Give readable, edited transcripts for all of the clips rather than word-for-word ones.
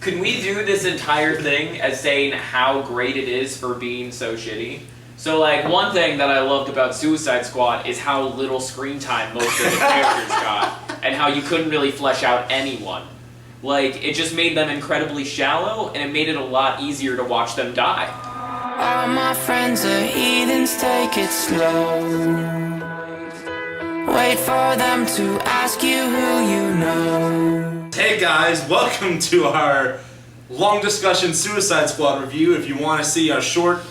Can we do this entire thing as saying how great it is for being so shitty? So, like, one thing that I loved about Suicide Squad is how little screen time most of the characters got, and how you couldn't really flesh out anyone. Like, it just made them incredibly shallow, and it made it a lot easier to watch them die. All my friends are heathens, take it slow. Wait for them to ask you who you know. Hey guys, welcome to our long discussion Suicide Squad review. If you want to see our short,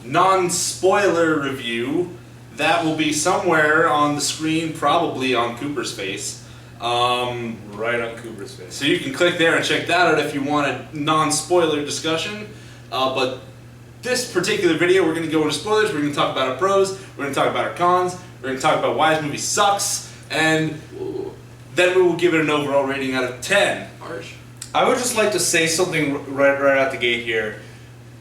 non-spoiler review, that will be somewhere on the screen, probably on Cooper's face. Right on Cooper's face. So you can click there and check that out if you want a non-spoiler discussion. But this particular video, we're going to go into spoilers. We're going to talk about our pros. We're going to talk about our cons. We're going to talk about why this movie sucks. And then we will give it an overall rating out of 10. Harsh. I would just like to say something right out the gate here.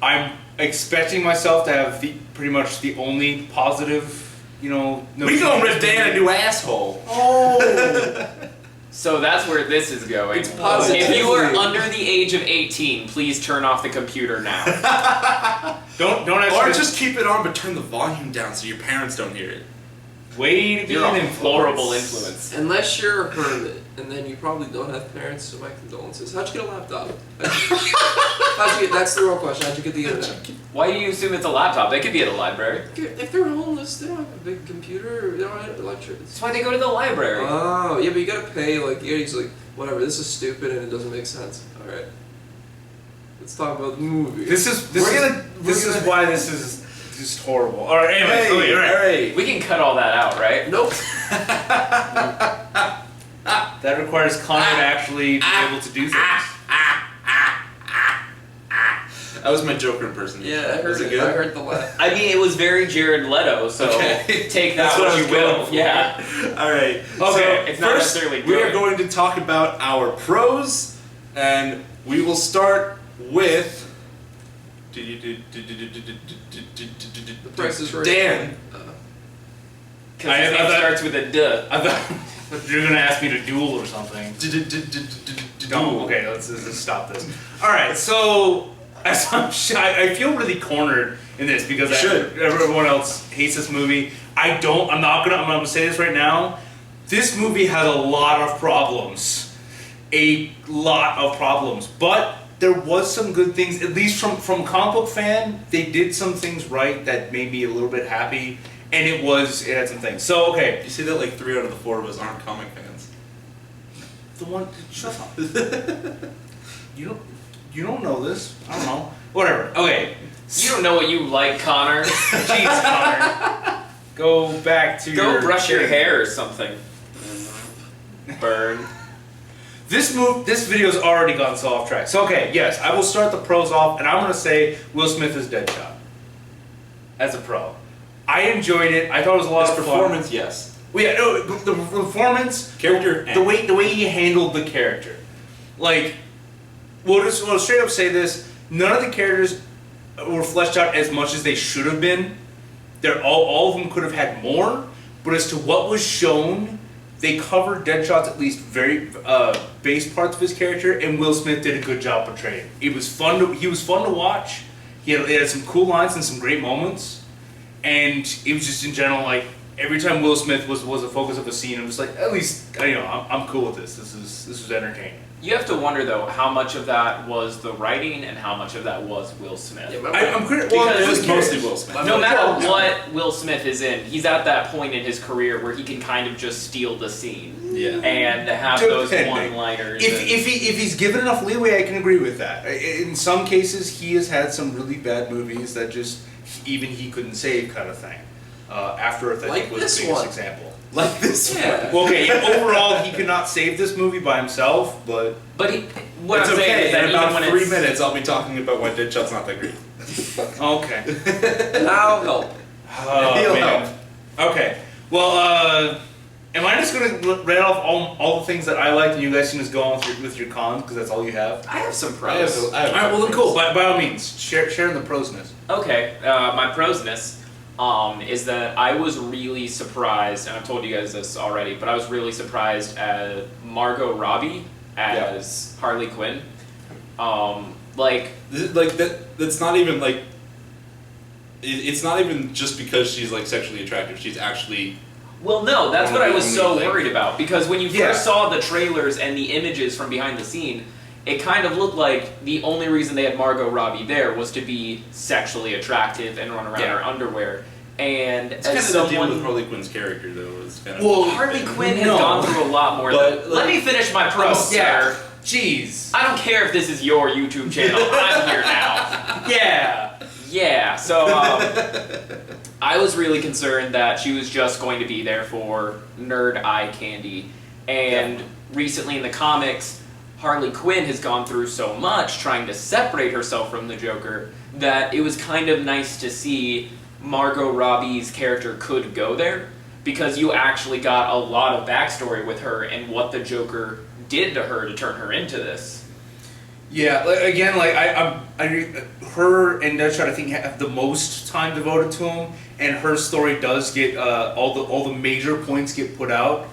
I'm expecting myself to have pretty much the only positive, We gonna rip Dan a new asshole. Oh. So that's where this is going. It's positive. If you are under the age of 18, please turn off the computer now. Don't actually. Or just keep it on, but turn the volume down so your parents don't hear it. Way to be You're an a influence. horrible influence. Unless you're a hermit, and then you probably don't have parents, so my condolences. How'd you get a laptop? That's the real question. How'd you get the internet? Why do you assume it's a laptop? They could be at a library. If they're homeless, they don't have a big computer, they don't have electricity. That's why they go to the library. Oh, yeah, but you gotta pay, he's like, whatever, this is stupid and it doesn't make sense. Alright. Let's talk about the movie. This is why this is just horrible. All right, anyway, Hey, all right. We can cut all that out, right? Nope. That requires Connor to actually be able to do things. That was my Joker impersonation. Yeah, I heard Was it it. good? I heard the laugh. I mean, it was very Jared Leto, so Okay. take that That's what I what was you will. going for. Yeah. Alright. Okay, So it's not first, necessarily we are good. going to talk about our pros, and we will start with. The Price is Right. Dan. Because his name starts with a duh. I thought you were gonna ask me to duel or something. No, okay, let's stop this. All right, so I feel really cornered in this because You should. everyone else hates this movie. I'm gonna say this right now. This movie has a lot of problems, but there was some good things. At least from a comic book fan, they did some things right that made me a little bit happy, and it had some things. So okay, You see that like 3 out of the 4 of us aren't comic fans. the one shut up. You don't know this. I don't know. Whatever. Okay. You don't know what you like, Connor. Jeez, Connor. Go back to Go your brush your thing. hair or something. Burn. This video's already gone so off track. So okay, yes, I will start the pros off, and I'm gonna say Will Smith is Deadshot. As a pro, I enjoyed it. I thought it was a lot His of performance, yes. fun. Well, yeah, no, the performance, Character, the way he handled the character, like, we'll straight up say this: none of the characters were fleshed out as much as they should have been. All of them could have had more, but as to what was shown, they covered Deadshot's at least very base parts of his character, and Will Smith did a good job portraying. It was fun. He was fun to watch. He had some cool lines and some great moments, and it was just in general like every time Will Smith was the focus of a scene, I'm just like, at least I'm cool with this. This was entertaining. You have to wonder, though, how much of that was the writing and how much of that was Will Smith. Yeah, I'm critical. Because It was Who mostly cares? Will Smith. No matter what Will Smith is in, he's at that point in his career where he can kind of just steal the scene. Yeah. And have those one-liners. If he's given enough leeway, I can agree with that. In some cases, he has had some really bad movies that just even he couldn't save, kind of thing. After Earth, I Like think, was this the biggest one. example. Like this Yeah. one. Well, okay, overall, he could not save this movie by himself, but But what It's I'm saying okay. is that In even about when 3 it's... minutes, I'll be talking about why Deadshot's not that great. okay. Now help. Oh, He'll man. help. Okay. Well, am I just going to read off all the things that I liked, and you guys can just go on with your cons because that's all you have? I have some I pros. have All right. Well, then cool. By all means, share the prosness. Okay, my prosness is that I was really surprised, and I've told you guys this already, but I was really surprised at Margot Robbie as Harley Quinn. Like, Like that's not even like. It's not even just because she's like sexually attractive. She's actually. well, no, that's One what of I the was only so things. worried about, because when you first Yeah. saw the trailers and the images from behind the scene, it kind of looked like the only reason they had Margot Robbie there was to be sexually attractive and run around in Yeah. her underwear. And It's kind as of the deal someone, with Harley Quinn's character, though. It's kind of Well, Harley Quinn has No. gone through a lot more. But, Let me finish my prose, Yeah. sir. Jeez. I don't care if this is your YouTube channel. I'm here now. Yeah. Yeah, so I was really concerned that she was just going to be there for nerd eye candy. And recently in the comics, Harley Quinn has gone through so much trying to separate herself from the Joker that it was kind of nice to see Margot Robbie's character could go there, because you actually got a lot of backstory with her and what the Joker did to her to turn her into this. Yeah, again, like her and Deadshot, I think, have the most time devoted to him, and her story does get all the major points get put out.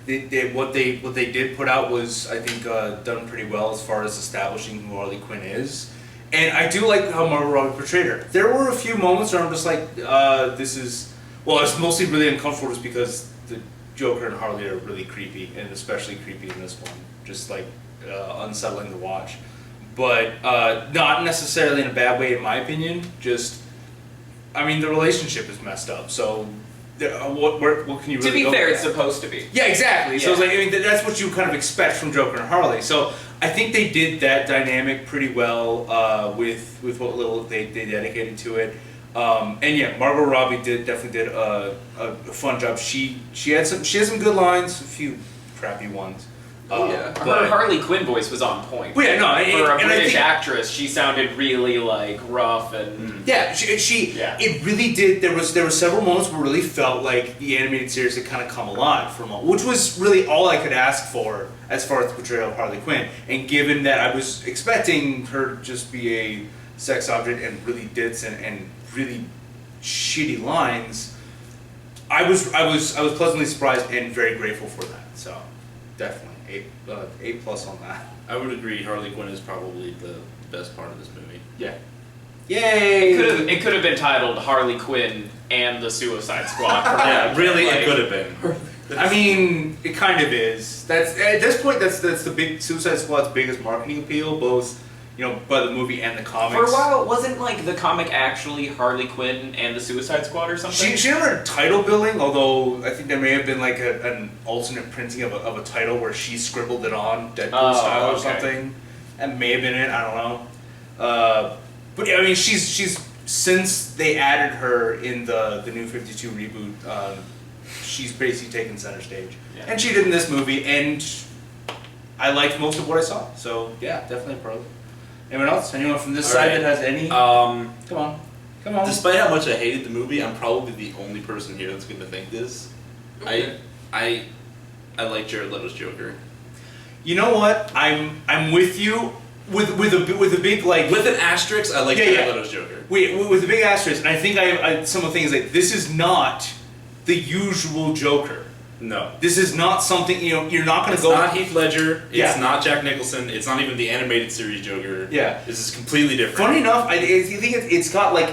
What they did put out was, I think, done pretty well as far as establishing who Harley Quinn is, and I do like how Margot Robbie portrayed her. There were a few moments where I'm just like, this is, well, it's mostly really uncomfortable just because the Joker and Harley are really creepy, and especially creepy in this one, just like unsettling to watch. But not necessarily in a bad way, in my opinion. Just, I mean, the relationship is messed up. So, what can you really To be go fair, with it's that? supposed to be. Yeah, exactly. So Yeah. it's like, I mean, that's what you kind of expect from Joker and Harley. So I think they did that dynamic pretty well with what little they dedicated to it. And yeah, Margot Robbie definitely did a fun job. She had some good lines, a few crappy ones. Oh, yeah. Her But- Harley Quinn voice was on point. Well, yeah, no, For a and I British think- actress, she sounded really like rough and. Yeah, she Yeah. it really did. There were several moments where it really felt like the animated series had kind of come alive for a moment, which was really all I could ask for as far as the portrayal of Harley Quinn. And given that I was expecting her to just be a sex object and really dits and really shitty lines, I was pleasantly surprised and very grateful for that. So definitely A plus on that. I would agree. Harley Quinn is probably the best part of this movie. Yeah. Yay! It could have been titled Harley Quinn and the Suicide Squad. For Yeah, me. really, Like, it could have been. I mean, it kind of is. That's at this point. That's the big Suicide Squad's biggest marketing appeal, both by the movie and the comics. For a while, wasn't like the comic actually Harley Quinn and the Suicide Squad or something? She never had title billing, although I think there may have been like an alternate printing of a title where she scribbled it on Deadpool Oh, style or okay. something. That may have been it. I don't know. But yeah, I mean, she's since they added her in the New 52 reboot. She's basically taken center stage, Yeah. and she did in this movie, and I liked most of what I saw. So yeah, definitely a pro. Anyone else? Anyone from this All side right. that has any? Um, Come on. Despite how much I hated the movie, I'm probably the only person here that's going to think this. Okay. I like Jared Leto's Joker. You know what? I'm with you with a big like With an asterisk, I like Yeah, Jared yeah. Leto's Joker. with a big asterisk, and I think I some of the things like this is not the usual Joker. No. This is not something you're not going to It's go. not Heath Ledger. It's Yeah. not Jack Nicholson. It's not even the animated series Joker. Yeah. This is completely different. Funny enough, I think it's got like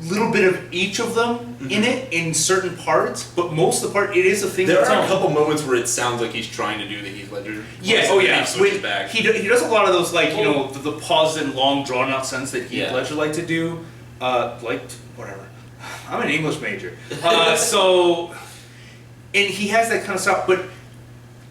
little bit of each of them in it in certain parts, but most of the part it is a thing. There of its are a own. couple moments where it sounds like he's trying to do the Heath Ledger. Yes, voice, oh and yeah. He switches When- back. He does a lot of those like the pause and long drawn out sense that Heath Yeah. Ledger liked to do. Whatever. I'm an English major, so and he has that kind of stuff. But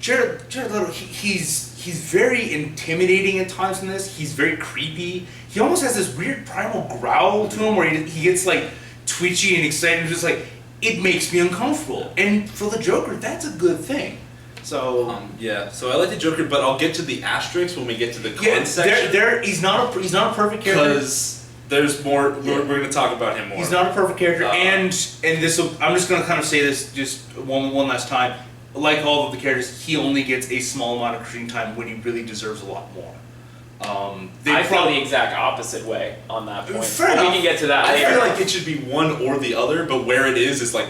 Jared Leto, he's very intimidating at times in this. He's very creepy. He almost has this weird primal growl to him where he gets like twitchy and excited and just like it makes me uncomfortable. And for the Joker, that's a good thing. So. Yeah, so I like the Joker, but I'll get to the asterisks when we get to the con Yeah, section. he's not a perfect character. Because there's more. We're going to talk about him more. He's not a perfect character, Uh, and this. I'm just going to kind of say this just one last time. Like all of the characters, he only gets a small amount of screen time when he really deserves a lot more. I feel the exact opposite way on that point. Fair But we enough. can get to that I later. feel like it should be one or the other, but where it is like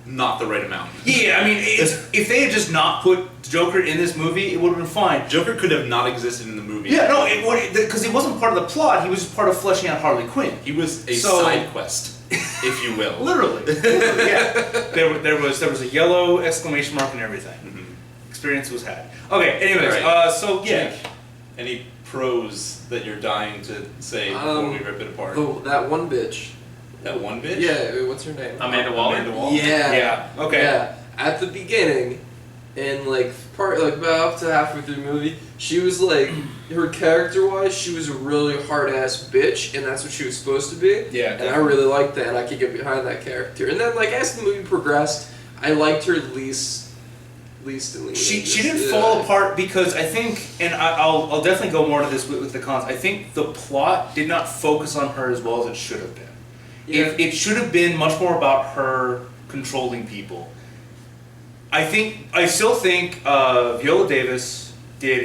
not the right amount. Yeah, I mean, if they had just not put Joker in this movie, it would have been fine. Joker could have not existed in the movie. Yeah, no, because he wasn't part of the plot. He was just part of fleshing out Harley Quinn. He was a So- side quest, if you will. Literally, yeah. There was a yellow exclamation mark and everything. Experience was had. Okay, anyways, Alright. so yeah. Jake, any pros that you're dying to say before we rip it apart? That one bitch. That one bitch? Yeah, what's her name? Amanda Waller. Amanda Waller? Yeah. Yeah, okay. Yeah. At the beginning, and about up to halfway through the movie, she was like, her character-wise, she was a really hard-ass bitch, and that's what she was supposed to be. Yeah, And I really liked that, and I could get behind that character. And then, as the movie progressed, I liked her least in She didn't fall apart because I think, and I'll definitely go more to this with the cons. I think the plot did not focus on her as well as it should have been. Yeah. It should have been much more about her controlling people. I still think Viola Davis did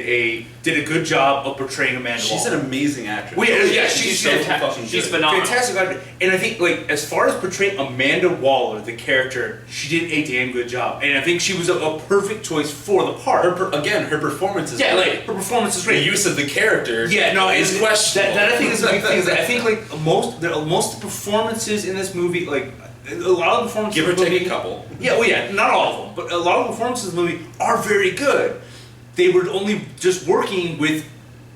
a good job of portraying Amanda She's Waller. an amazing actress. Well, yeah, she's so fantastic. fucking She's good. phenomenal. Fantastic actor. And I think, as far as portraying Amanda Waller, the character, she did a damn good job. And I think she was a perfect choice for the part. Her performance is Yeah, great. her performance is The great. use of the character Yeah, no, is questionable. That I think is a big thing. Is that I think most of the performances in this movie, a lot of the performances Give or in the take movie, a couple. Yeah, well, yeah, not all of them, but a lot of the performances in the movie are very good. They were only just working with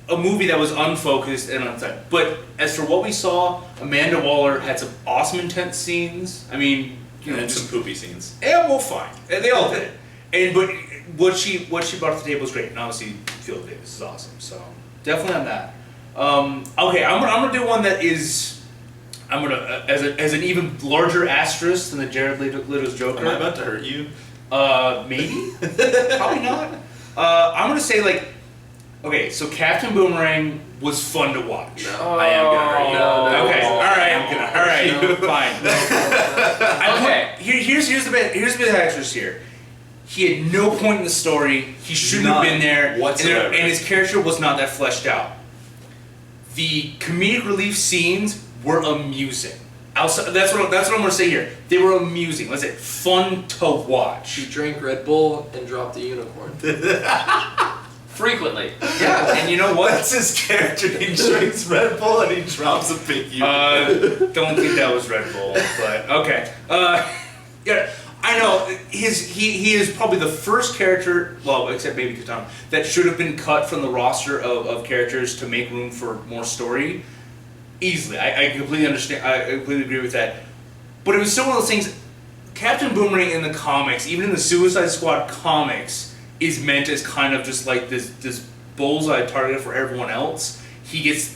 a movie that was unfocused and untight. But as for what we saw, Amanda Waller had some awesome intense scenes. I mean, And some poopy scenes. yeah, well, fine. And they all did it. But what she brought to the table was great. And obviously, Viola Davis is awesome. So definitely on that. Okay, I'm gonna do one that is, as an even larger asterisk than the Jared Leto's Joker. Am I about to hurt you? Maybe, probably not. I'm gonna say okay, so Captain Boomerang was fun to watch. No. I am gonna hurt you. No. Okay, all right, fine. Okay. Here's the bit of extras here. He had no point in the story. He shouldn't have been there whatsoever. and his character was not that fleshed out. The comedic relief scenes were amusing. That's what I'm gonna say here. They were amusing. Let's say fun to watch. She drank Red Bull and dropped a unicorn. Frequently. Yeah, and you know what? That's his character. He drinks Red Bull and he drops a big unicorn. Don't think that was Red Bull, but okay. Yeah, I know. He is probably the first character, well, except maybe Katana, that should have been cut from the roster of characters to make room for more story. Easily, I completely understand. I completely agree with that. But it was still one of those things. Captain Boomerang in the comics, even in the Suicide Squad comics, is meant as kind of just like this bullseye target for everyone else. He gets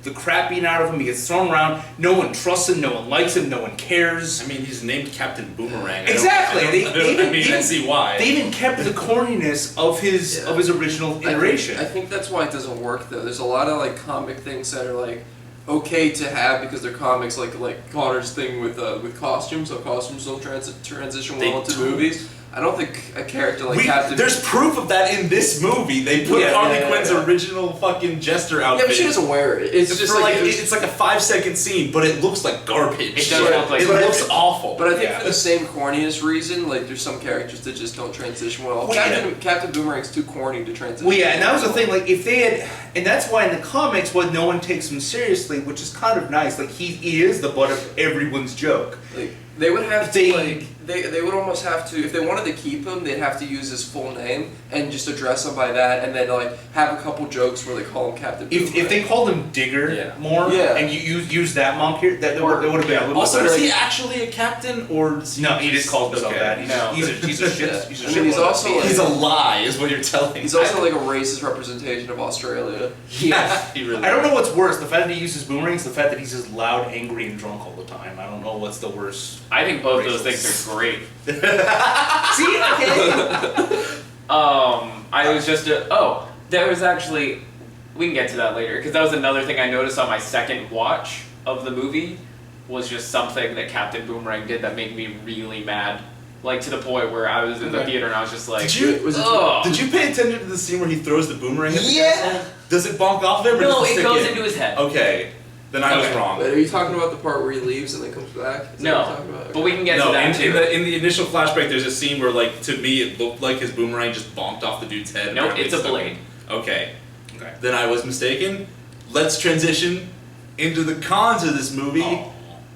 the crap beaten out of him. He gets thrown around. No one trusts him. No one likes him. No one cares. I mean, he's named Captain Boomerang. Exactly. I see why. They even kept the corniness of his original iteration. I think that's why it doesn't work though. There's a lot of comic things that are okay to have because they're comics, like Connor's thing with costumes. So costumes don't transition well into movies. I don't think a character like Captain. There's proof of that in this movie. They put Harley Quinn's yeah. original fucking jester outfit. Yeah, but she doesn't wear it. It's just it's like a 5-second scene, but it looks like garbage. It does look like it garbage. looks awful. But I think for the same corniness reason, there's some characters that just don't transition well. Captain Boomerang's too corny to transition. Well, yeah, and that was the thing. If they had, and that's why in the comics, no one takes him seriously, which is kind of nice. He is the butt of everyone's joke. They would have to they would almost have to, if they wanted to keep him, they'd have to use his full name and just address him by that, and then have a couple jokes where they call him Captain Boomerang. If they called him Digger more, and you use that monk here, that would have been a little. Also, better. is he actually a captain, or no? He just calls himself that. He's a shit. He's a shit. He's also he's a lie, is what you're telling me. He's also a racist representation of Australia. Yeah, he really. I don't know what's worse: the fact that he uses boomerangs, the fact that he's just loud, angry, and drunk all the time. I don't know what's the worst. I think both those things are great. See, okay. I was just there was actually, we can get to that later because that was another thing I noticed on my second watch of the movie was just something that Captain Boomerang did that made me really mad. To the point where I was in the theater and I was just like, Did you pay attention to the scene where he throws the boomerang at the Yeah. castle? Does it bonk off of him? Or No, does it stick goes in? into his head. Okay. Then I was wrong. But are you talking about the part where he leaves and then comes back? Is that No, what you're talking about? but we can get to No, that too. in the initial flashback, there's a scene where, like, to me, it looked like his boomerang just bonked off the dude's head. Nope, it's a blade. Okay. Okay. Then I was mistaken. Let's transition into the cons of this movie,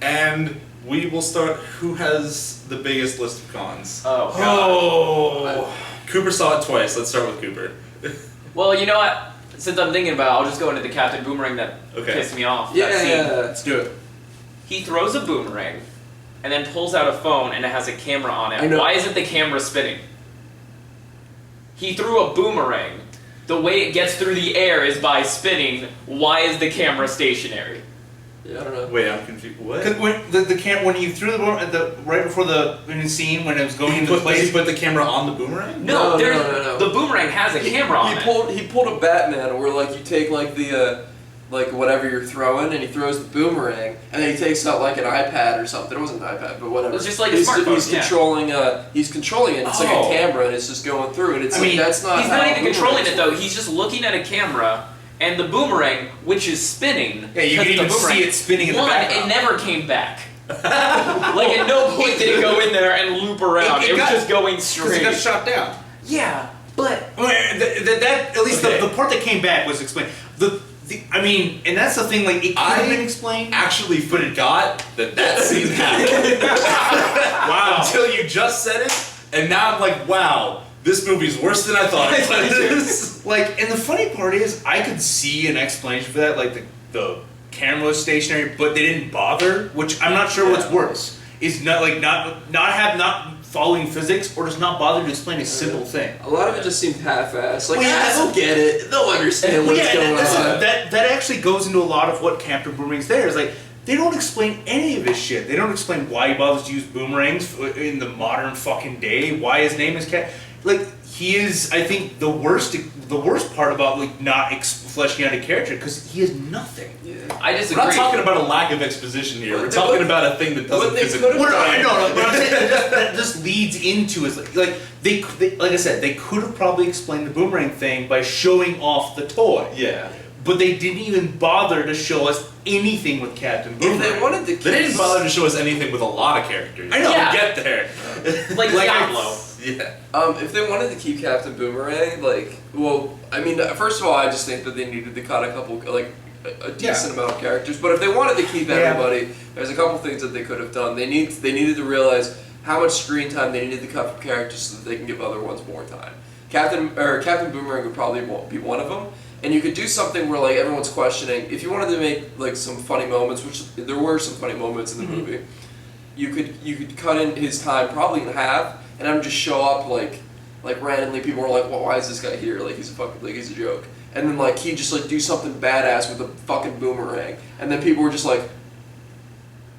and we will start. Who has the biggest list of cons? Oh god. Oh. Cooper saw it twice. Let's start with Cooper. Well, you know what? Since I'm thinking about it, I'll just go into the Captain Boomerang that Okay. pissed me off. Yeah, that scene. yeah. Let's do it. He throws a boomerang and then pulls out a phone and it has a camera on it. I know. Why isn't the camera spinning? He threw a boomerang. The way it gets through the air is by spinning. Why is the camera stationary? Yeah, I don't know. Wait, I'm confused. What? Because when you threw the boomerang right before in the scene when it was going into Does place. he put the camera on the boomerang? No, No, there's, no. the boomerang has a camera on it. He pulled a Batman where like you take like the like whatever you're throwing and he throws the boomerang and then he takes out like an iPad or something. It wasn't an iPad, but whatever. It's just like a he's, smartphone, He's yeah. controlling it. It's like Oh. a camera and it's just going through and it's I like mean, that's not. He's how not even controlling boomerangs it though. work. He's just looking at a camera and the boomerang, which is spinning. Yeah, you can 'cause the even see boomerang- it spinning in the One, background. it never came back. Like at no point did it go in there and loop around. It was got- just going Because straight. it got shot down. Yeah, but Well, that at least Okay. the part that came back was explained. I mean, and that's the thing. Like it could have I been explained. actually forgot that scene happened. Wow. Until you just said it, and now I'm like, wow, this movie's worse than I thought it was. Like, and the funny part is, I could see an explanation for that. Like the camera was stationary, but they didn't bother. Which I'm not sure what's worse. Is not not following physics, or just not bother to explain a simple thing. A lot of it just seemed half-assed. Like, Well, yeah, they'll get it. They'll understand what's going on. That actually goes into a lot of what Captain Boomerang's there. Is like they don't explain any of his shit. They don't explain why he bothers to use boomerangs in the modern fucking day. Why his name is Cap. Like he is, I think, the worst part about like not fleshing out a character because he has nothing. Yeah. I We're disagree. not talking about a lack of exposition here. We're But- talking about a thing that doesn't but they physically. could've- No, but I'm saying that just leads into is like they like I said, they could have probably explained the boomerang thing by showing off the toy. Yeah. But they didn't even bother to show us anything with Captain Boomerang. If they wanted to, They didn't bother to show us anything with a lot of characters. I know. Yeah. We'll get there. like Diablo. Yeah. if they wanted to keep Captain Boomerang, like, well, I mean, first of all, I just think that they needed to cut a couple, like, a decent amount of characters. But if they wanted to keep everybody, there's a couple things that they could have done. They needed to realize how much screen time they needed to cut from characters so that they can give other ones more time. Captain Boomerang would probably be one of them. And you could do something where like everyone's questioning. If you wanted to make like some funny moments, which there were some funny moments in the movie, you could cut in his time probably in half, and have him just show up like randomly. People are like, well, why is this guy here? Like he's a joke. And then like he'd just like do something badass with a fucking boomerang, and then people were just like,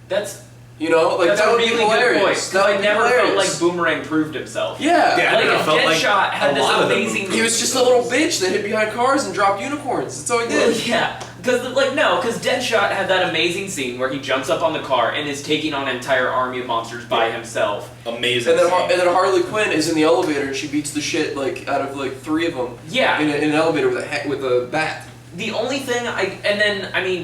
That's like that's that a would really be good point. hilarious. Because That I would be never felt hilarious. like Boomerang proved himself. Yeah. Yeah, I Like never felt like Deadshot had a this lot of them amazing. moved. He was just a little bitch that hid behind cars and dropped unicorns. That's all he Well, did. yeah, because Deadshot had that amazing scene where he jumps up on the car and is taking on an entire army of monsters by himself. Amazing. And then, scene. and then Harley Quinn is in the elevator and she beats the shit like out of like 3 of them. Yeah. In an elevator with a bat. The only thing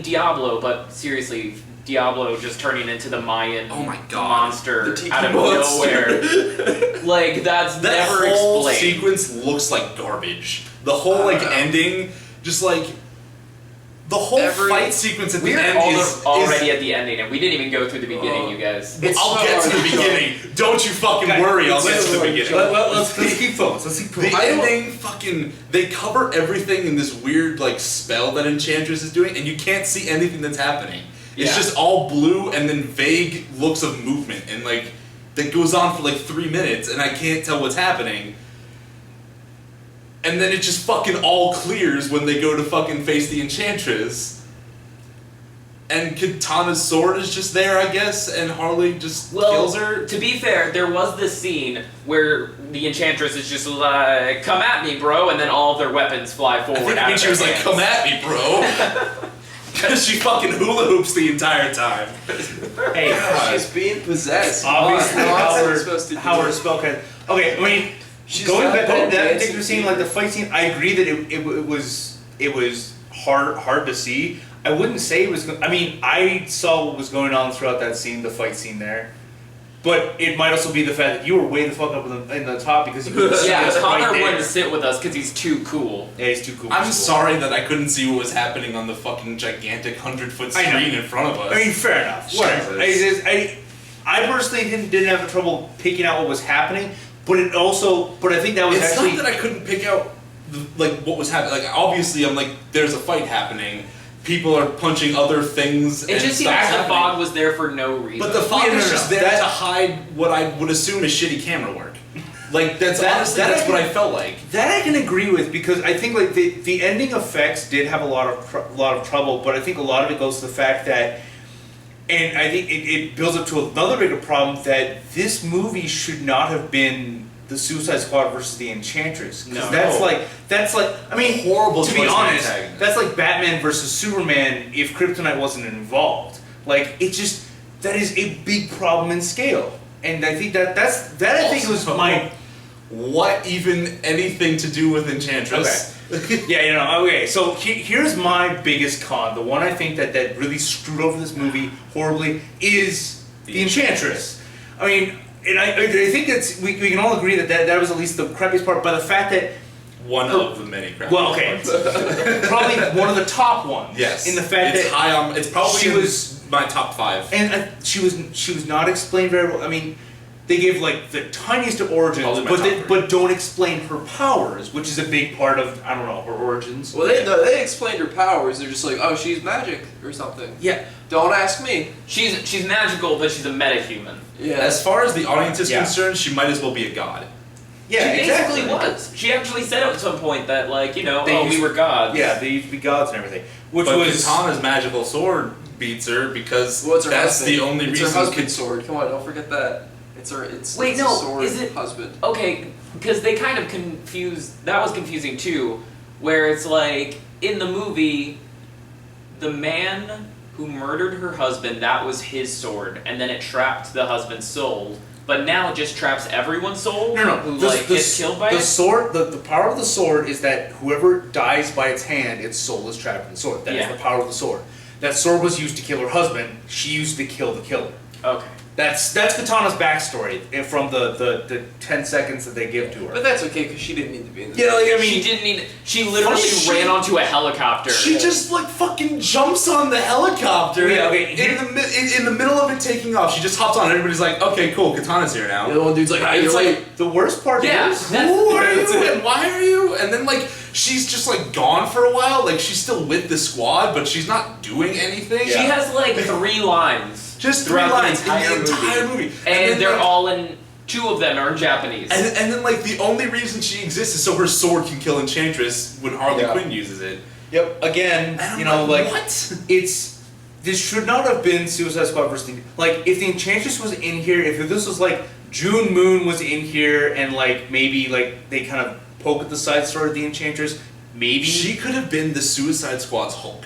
Diablo, but seriously, Diablo just turning into the Mayan Oh my God. monster The tiki out of monster. nowhere. Like that's that never whole explained. sequence looks like garbage. The whole like know. ending, just like the whole fight sequence at the We're end already at the ending, and we didn't even go through the beginning, you guys. It's I'll so get to the hard to beginning. Don't you fucking Okay, worry. I'll let's- get to the let's- beginning. Let's keep focused. Let's keep The focused. ending, fucking, they cover everything in this weird like spell that Enchantress is doing, and you can't see anything that's happening. It's Yeah. just all blue and then vague looks of movement, and like that goes on for like 3 minutes, and I can't tell what's happening. And then it just fucking all clears when they go to fucking face the Enchantress. And Katana's sword is just there, I guess, and Harley just kills her. To be fair, there was this scene where the Enchantress is just like, "Come at me, bro," and then all of their weapons fly I forward. think it out means of she was their like, hands. "Come at me, bro," because she fucking hula hoops the entire time. Hey, She's being possessed. obviously Howard's supposed to do Howard it. Spellcat. Okay, I mean, She's going got back both that dancing particular scene, feet. like the fight scene, I agree that it was hard to see. I wouldn't say it was. I mean, I saw what was going on throughout that scene, the fight scene there. But it might also be the fact that you were way the fuck up in the top because you couldn't see us Connor right there. wouldn't sit with us because he's too cool. Yeah, he's too cool. I'm sorry that I couldn't see what was happening on the fucking gigantic 100-foot I know. screen in front of us. I mean, fair enough. Whatever. I personally didn't have trouble picking out what was happening, but I think that was It's actually. not that I couldn't pick out what was happening. Like obviously, I'm like, there's a fight happening. People are punching other things. It just seems like the fog was there for no reason. But the fog No, is no, just no. there That- to hide what I would assume is shitty camera work. Like that's That that's I what can- I felt like. That I can agree with because I think like the ending effects did have a lot of trouble, but I think a lot of it goes to the fact that, and I think it builds up to another bigger problem that this movie should not have been the Suicide Squad versus the Enchantress. 'Cause No. that's like I mean Horrible to be choice of honest, antagonist. that's like Batman versus Superman if Kryptonite wasn't involved. Like it just that is a big problem in scale, and I think that I think was Also, my. What even anything to do with Enchantress? Yeah, okay, so here's my biggest con. The one I think that really screwed over this movie horribly is the Enchantress. I mean, and I think that's, we can all agree that was at least the crappiest part, but the fact that, One of the many crap. well, okay, probably one of the top ones. Yes. In the fact it's that high on. It's probably she in was- my top 5. and she was not explained very well. I mean, they gave like the tiniest of origins, Probably my but top three. but don't explain her powers, which is a big part of I don't know her origins. Well, they explained her powers. They're just like, oh, she's magic or something. Yeah. Don't ask me. she's magical, but she's a metahuman. Yeah. As far as the audience is Yeah. concerned, she might as well be a god. Yeah, She exactly. basically was. She actually said at some point that, like, you know, They we used- were gods. Yeah, they used to be gods and everything. Which But was Katana's magical sword beats her because Well, it's her that's husband. the only it's reason. her husband's sword. Come on, don't forget that. It's Wait, it's no, a sword is it- husband. Okay, because they kind of confused. That was confusing too, where it's like in the movie, the man who murdered her husband, that was his sword, and then it trapped the husband's soul. But now it just traps everyone's soul. No, Who the, like the, gets killed by the it. sword. The power of the sword is that whoever dies by its hand, its soul is trapped in the sword. That is Yeah. the power of the sword. That sword was used to kill her husband. She used to kill the killer. Okay. That's Katana's backstory from the 10 seconds that they give to her. But that's okay because she didn't need to be in this. Yeah, like, I mean, she didn't need. She literally Fucking shit. ran onto a helicopter. She just like fucking jumps on the helicopter. Yeah, okay, in the middle of it taking off, she just hops on. Everybody's like, "Okay, cool, Katana's here now." The other one dude's like, ah, It's you're like, late. the worst part Yeah. is Who are you That's it. and why are you? And then like she's just like gone for a while. Like she's still with the squad, but she's not doing anything. She has like 3 lines. just 3 throughout lines the entire in the entire movie, And then, they're like, all in. 2 of them are in Japanese. And then like the only reason she exists is so her sword can kill Enchantress when Harley Yeah. Quinn uses it. Yep. Again, And I'm you know, like what? this should not have been Suicide Squad versus the, like if the Enchantress was in here, if this was like June Moon was in here and like maybe like they kind of poke at the side story of the Enchantress, maybe She could have been the Suicide Squad's Hulk.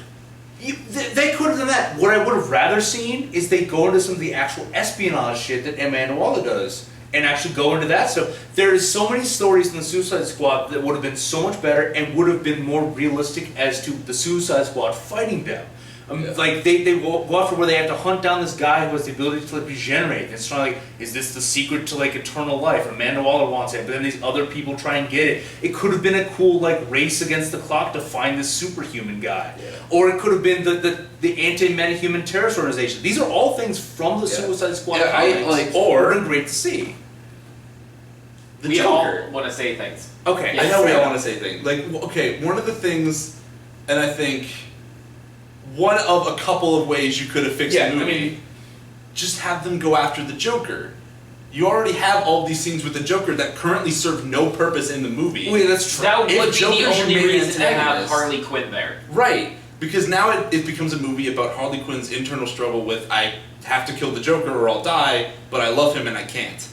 they could have done that. What I would have rather seen is they go into some of the actual espionage shit that Amanda Waller does and actually go into that stuff. There is so many stories in the Suicide Squad that would have been so much better and would have been more realistic as to the Suicide Squad fighting them. Yeah. Like they go after where they have to hunt down this guy who has the ability to like regenerate. And it's not like, is this the secret to like eternal life? Amanda Waller wants it, but then these other people try and get it. It could have been a cool like race against the clock to find this superhuman guy, Yeah. or it could have been the anti-metahuman terrorist organization. These are all things from the Yeah. Suicide Squad Yeah, I, comics. like- or would have been great to see. The we Joker. all want to say things. Okay, I know we fair all enough. want to say things. Like, okay, one of the things, and I think one of a couple of ways you could have fixed Yeah, the I movie, mean- just have them go after the Joker. You already have all these scenes with the Joker that currently serve no purpose in the movie. Wait, that's true. That would If be the Joker's your only main reason to have antagonist. Harley Quinn there. Right. Because now it becomes a movie about Harley Quinn's internal struggle with, I have to kill the Joker or I'll die, but I love him and I can't.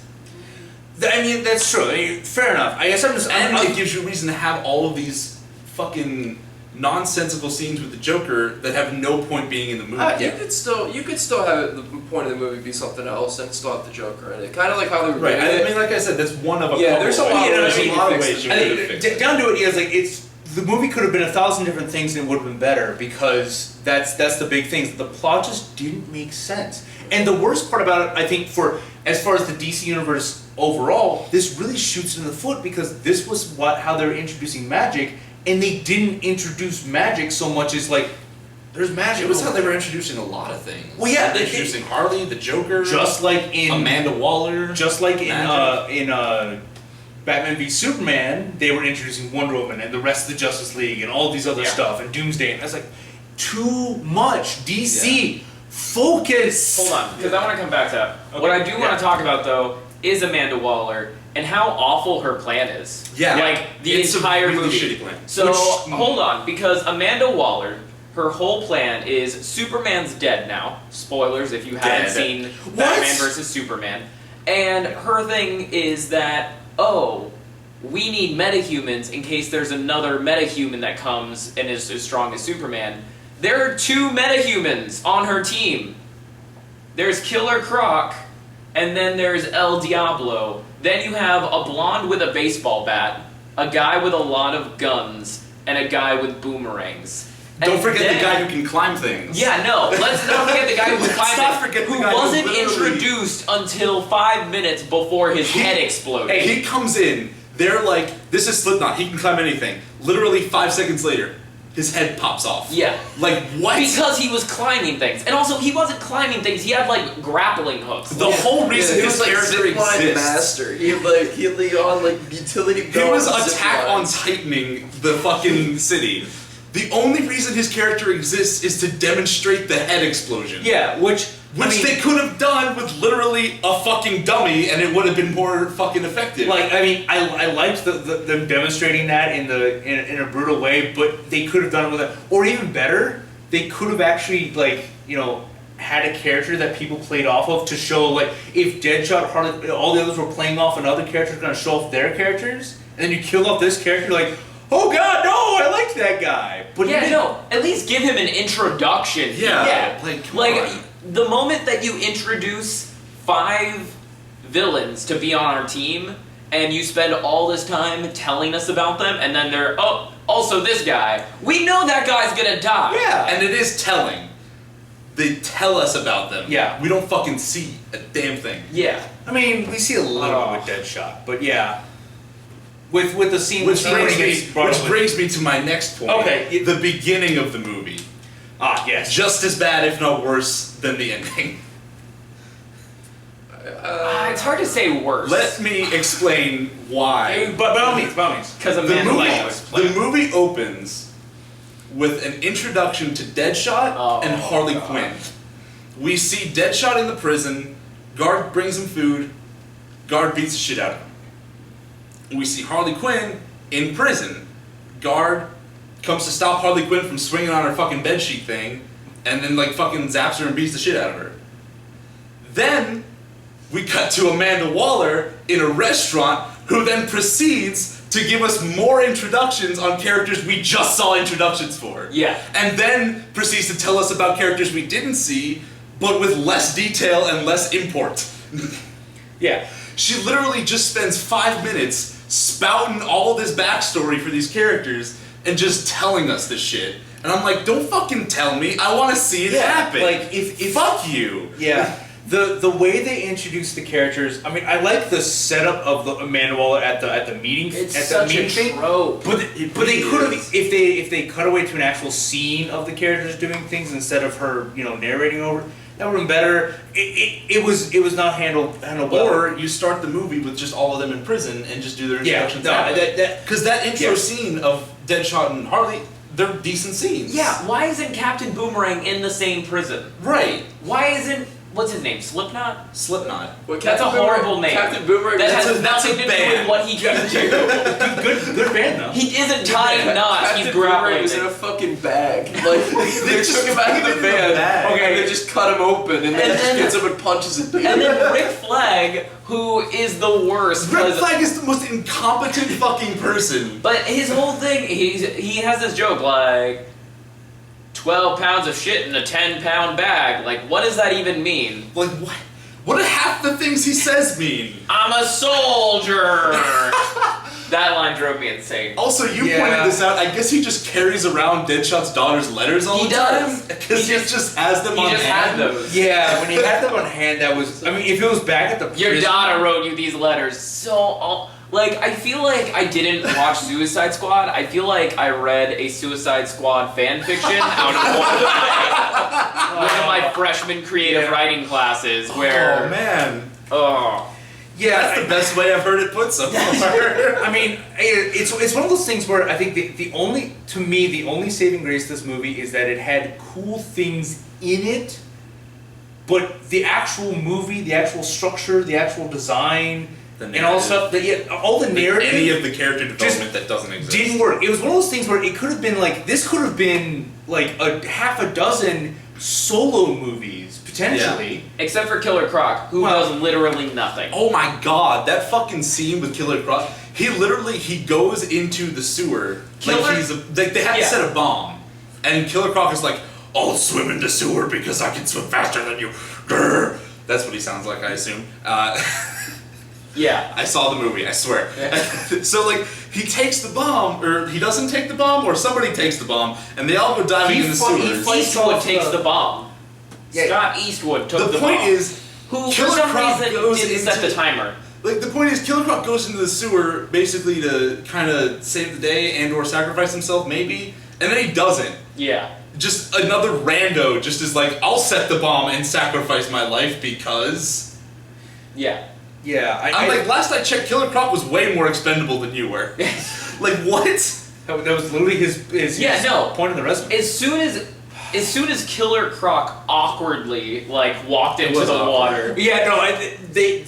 I mean, that's true. I mean, fair enough. I guess I'm just. And I'm, it gives you a reason to have all of these fucking nonsensical scenes with the Joker that have no point being in the movie. You could still have the point of the movie be something else and still have the Joker in it. Kind of like how they were Right. doing it. I mean, like I said, that's one of a Yeah, couple there's a ways. lot of There's ways a you lot can of fix ways it. you I could have think fixed it. down to it is like it's the movie could have been 1,000 different things and it would have been better because that's the big thing. The plot just didn't make sense. And the worst part about it, I think, for as far as the DC universe overall, this really shoots in the foot because this was how they were introducing magic, and they didn't introduce magic so much as like there's magic. It was how they were introducing a lot of things. Well, yeah, they're introducing Harley, the Joker, just like in Amanda Waller, just like in Batman v Superman, they were introducing Wonder Woman and the rest of the Justice League and all these other stuff and Doomsday. And I was like, too much. DC, focus. Hold on, because I want to come back to that. What I do want to talk about though is Amanda Waller and how awful her plan is. Yeah, like the it's entire a really movie. shitty plan. So hold on, because Amanda Waller, her whole plan is Superman's dead now. Spoilers if you haven't seen Batman vs Superman. And her thing is that, oh, we need metahumans in case there's another metahuman that comes and is as strong as Superman. There are 2 metahumans on her team. There's Killer Croc, and then there's El Diablo. Then you have a blonde with a baseball bat, a guy with a lot of guns, and a guy with boomerangs. Don't forget the guy who can climb things. Yeah, no. Let's not forget the guy who who wasn't introduced until 5 minutes before his head exploded. He comes in, they're like, this is Slipknot, he can climb anything. Literally 5 seconds later, his head pops off. Yeah. Like, what? Because he was climbing things. And also, he wasn't climbing things, he had, like, grappling hooks. The whole reason he his was like character zipline exists. master. He had on like utility He belt. was Attack on Titaning the fucking city. The only reason his character exists is to demonstrate the head explosion. Yeah, which they could have done with literally a fucking dummy, and it would have been more fucking effective. Like, I mean, I liked them demonstrating that in a brutal way, but they could have done it with a, or even better, they could have actually, like, you know, had a character that people played off of to show, like, if Deadshot, Harley, all the others were playing off another character, going to show off their characters, and then you kill off this character, like, oh god, no, I liked that guy. But yeah, no, at least give him an introduction. Yeah. Come on. The moment that you introduce 5 villains to be on our team, and you spend all this time telling us about them, and then they're, oh, also this guy, we know that guy's gonna die. Yeah, and it is telling. They tell us about them. Yeah. We don't fucking see a damn thing. Yeah. I mean, we see a little bit with Deadshot, but yeah. With the scene Which brings me to my next point. Okay. The beginning of the movie. Ah, yes. Just as bad, if not worse, than the ending. It's hard to say worse. Let me explain why. But by all means. Because The Amanda movie opens with an introduction to Deadshot and Harley Quinn. We see Deadshot in the prison, guard brings him food, guard beats the shit out of him. We see Harley Quinn in prison. Guard comes to stop Harley Quinn from swinging on her fucking bedsheet thing, and then like fucking zaps her and beats the shit out of her. Then we cut to Amanda Waller in a restaurant, who then proceeds to give us more introductions on characters we just saw introductions for. Yeah. And then proceeds to tell us about characters we didn't see, but with less detail and less import. Yeah. She literally just spends 5 minutes spouting all this backstory for these characters and just telling us this shit. And I'm like, don't fucking tell me. I want to see it happen. Like, if fuck you. Yeah. The way they introduce the characters, I mean, I like the setup of the Amanda Waller at the meeting. It's at such the a meeting trope. But they could have, if they cut away to an actual scene of the characters doing things instead of her, you know, narrating over. That would have been better. It was not handled well. Or you start the movie with just all of them in prison and just do their introductions. Because that intro scene of Deadshot and Harley, they're decent scenes. Yeah, why isn't Captain Boomerang in the same prison? Right. Why isn't, what's his name, Slipknot? Slipknot. Well, That's a horrible name. Captain Boomerang. That has that's nothing a to do band. with what he can do. good band though. He isn't tying knots, he's Captain Boomerang grappling. was in a fucking bag. Like they just took him out of put him the in a van. bag. Okay, and they just cut him open, and then then- gets him and punches him. And then Rick Flag, who is the worst. Rick 'cause- Flag is the most incompetent fucking person. But his whole thing, he has this joke like, 12 pounds of shit in a 10-pound bag. Like, what does that even mean? Like, what? What do half the things he says mean? I'm a soldier! That line drove me insane. Also, you Yeah. pointed this out. I guess he just carries around Deadshot's daughter's letters all He the time. does. Because he just has them He on just hand. had those. Yeah, when he had them on hand, that was. I mean, if it was back at the Your prison- daughter wrote you these letters. So, like, I feel like I didn't watch Suicide Squad. I feel like I read a Suicide Squad fan fiction out of one of my freshman creative writing classes where. Oh man, Yeah, that's the best way I've heard it put so far. I mean, it's one of those things where I think the only saving grace of this movie is that it had cool things in it, but the actual movie, the actual structure, the actual design, and all stuff, all the narrative, Any of the character development that doesn't exist didn't work. It was one of those things where it could have been like this could have been like a half a dozen solo movies potentially. Except for Killer Croc, who does literally nothing. Oh my god, that fucking scene with Killer Croc. He goes into the sewer like they had to set a bomb, and Killer Croc is like, "I'll swim in the sewer because I can swim faster than you." Grr. That's what he sounds like, I assume. Yeah. I saw the movie, I swear. So like he takes the bomb, or he doesn't take the bomb, or somebody takes the bomb, and they all go diving in the sewers. Eastwood takes the bomb. Yeah. Scott Eastwood took the The bomb. point is, who for Killer some Croc reason goes didn't set into- the timer. Like the point is, Killer Croc goes into the sewer basically to kind of save the day and/or sacrifice himself, maybe, and then he doesn't. Yeah. Just another rando just is like, I'll set the bomb and sacrifice my life because. Yeah. Yeah, I'm like, last I checked, Killer Croc was way more expendable than you were. Like what? that was literally his point in the resume. As soon as Killer Croc awkwardly walked into was the awkward. water. Yeah, no, they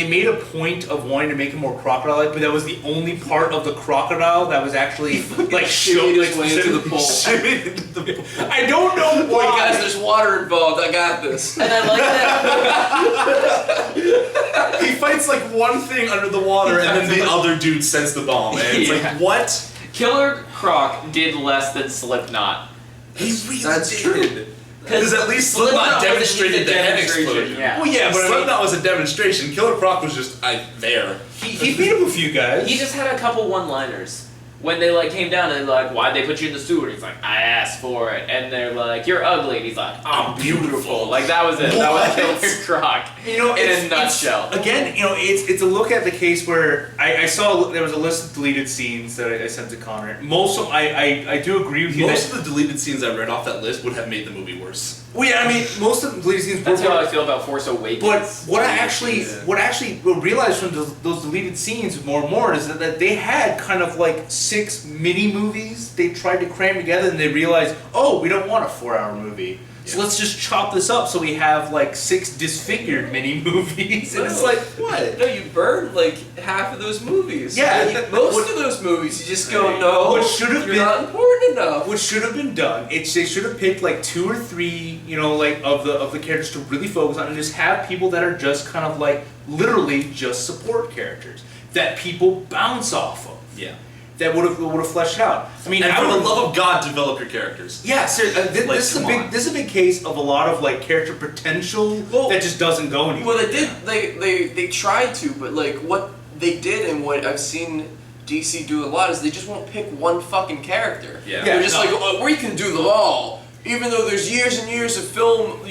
made a point of wanting to make him more crocodile-like, but that was the only part of the crocodile that was actually showed his way into the pool. I don't know Wait, why. guys, there's water involved. I got this. And I like that. He fights like one thing under the water, and then the other dude sets the bomb. And it's Yeah. like, what? Killer Croc did less than Slipknot. He really That's did. Because at least Slipknot demonstrated the head explosion. Yeah. Well, yeah, but I mean, Slipknot was a demonstration. Killer Croc was just there. he beat up a few guys. He just had a couple one-liners. When they came down and they're like, "Why'd they put you in the sewer?" He's like, "I asked for it." And they're like, "You're ugly." And he's like, "I'm beautiful." Like that was it. That was Killer Croc. You know, in it's- a nutshell. Again, it's a look at the case where I saw there was a list of deleted scenes that I sent to Connor. Most of I do agree with you. Most of the deleted scenes I read off that list would have made the movie worse. Well, yeah, I mean, most of the deleted scenes That's were. how I feel about Force Awakens. But what I realized from those deleted scenes more and more is that they had kind of like 6 mini movies they tried to cram together, and they realized, oh, we don't want a 4-hour movie. So let's just chop this up so we have like 6 disfigured mini movies. And it's like, what? No, you burned half of those movies. Yeah. Most of those movies, you just go, no, What should have you're been- not important enough. What should have been done? They should have picked like 2 or 3, of the characters to really focus on, and just have people that are just kind of like literally just support characters that people bounce off of. Yeah. That would have fleshed it out. I mean, And I for the would- love of God, develop your characters. yeah, seriously, Like, this is a come big on. this is a big case of a lot of like character potential Well- that just doesn't go anywhere. Well, they did. They tried to, but what they did and what I've seen DC do a lot is they just won't pick one fucking character. Yeah. They're just no. like, oh, we can do them all. Even though there's years and years of film,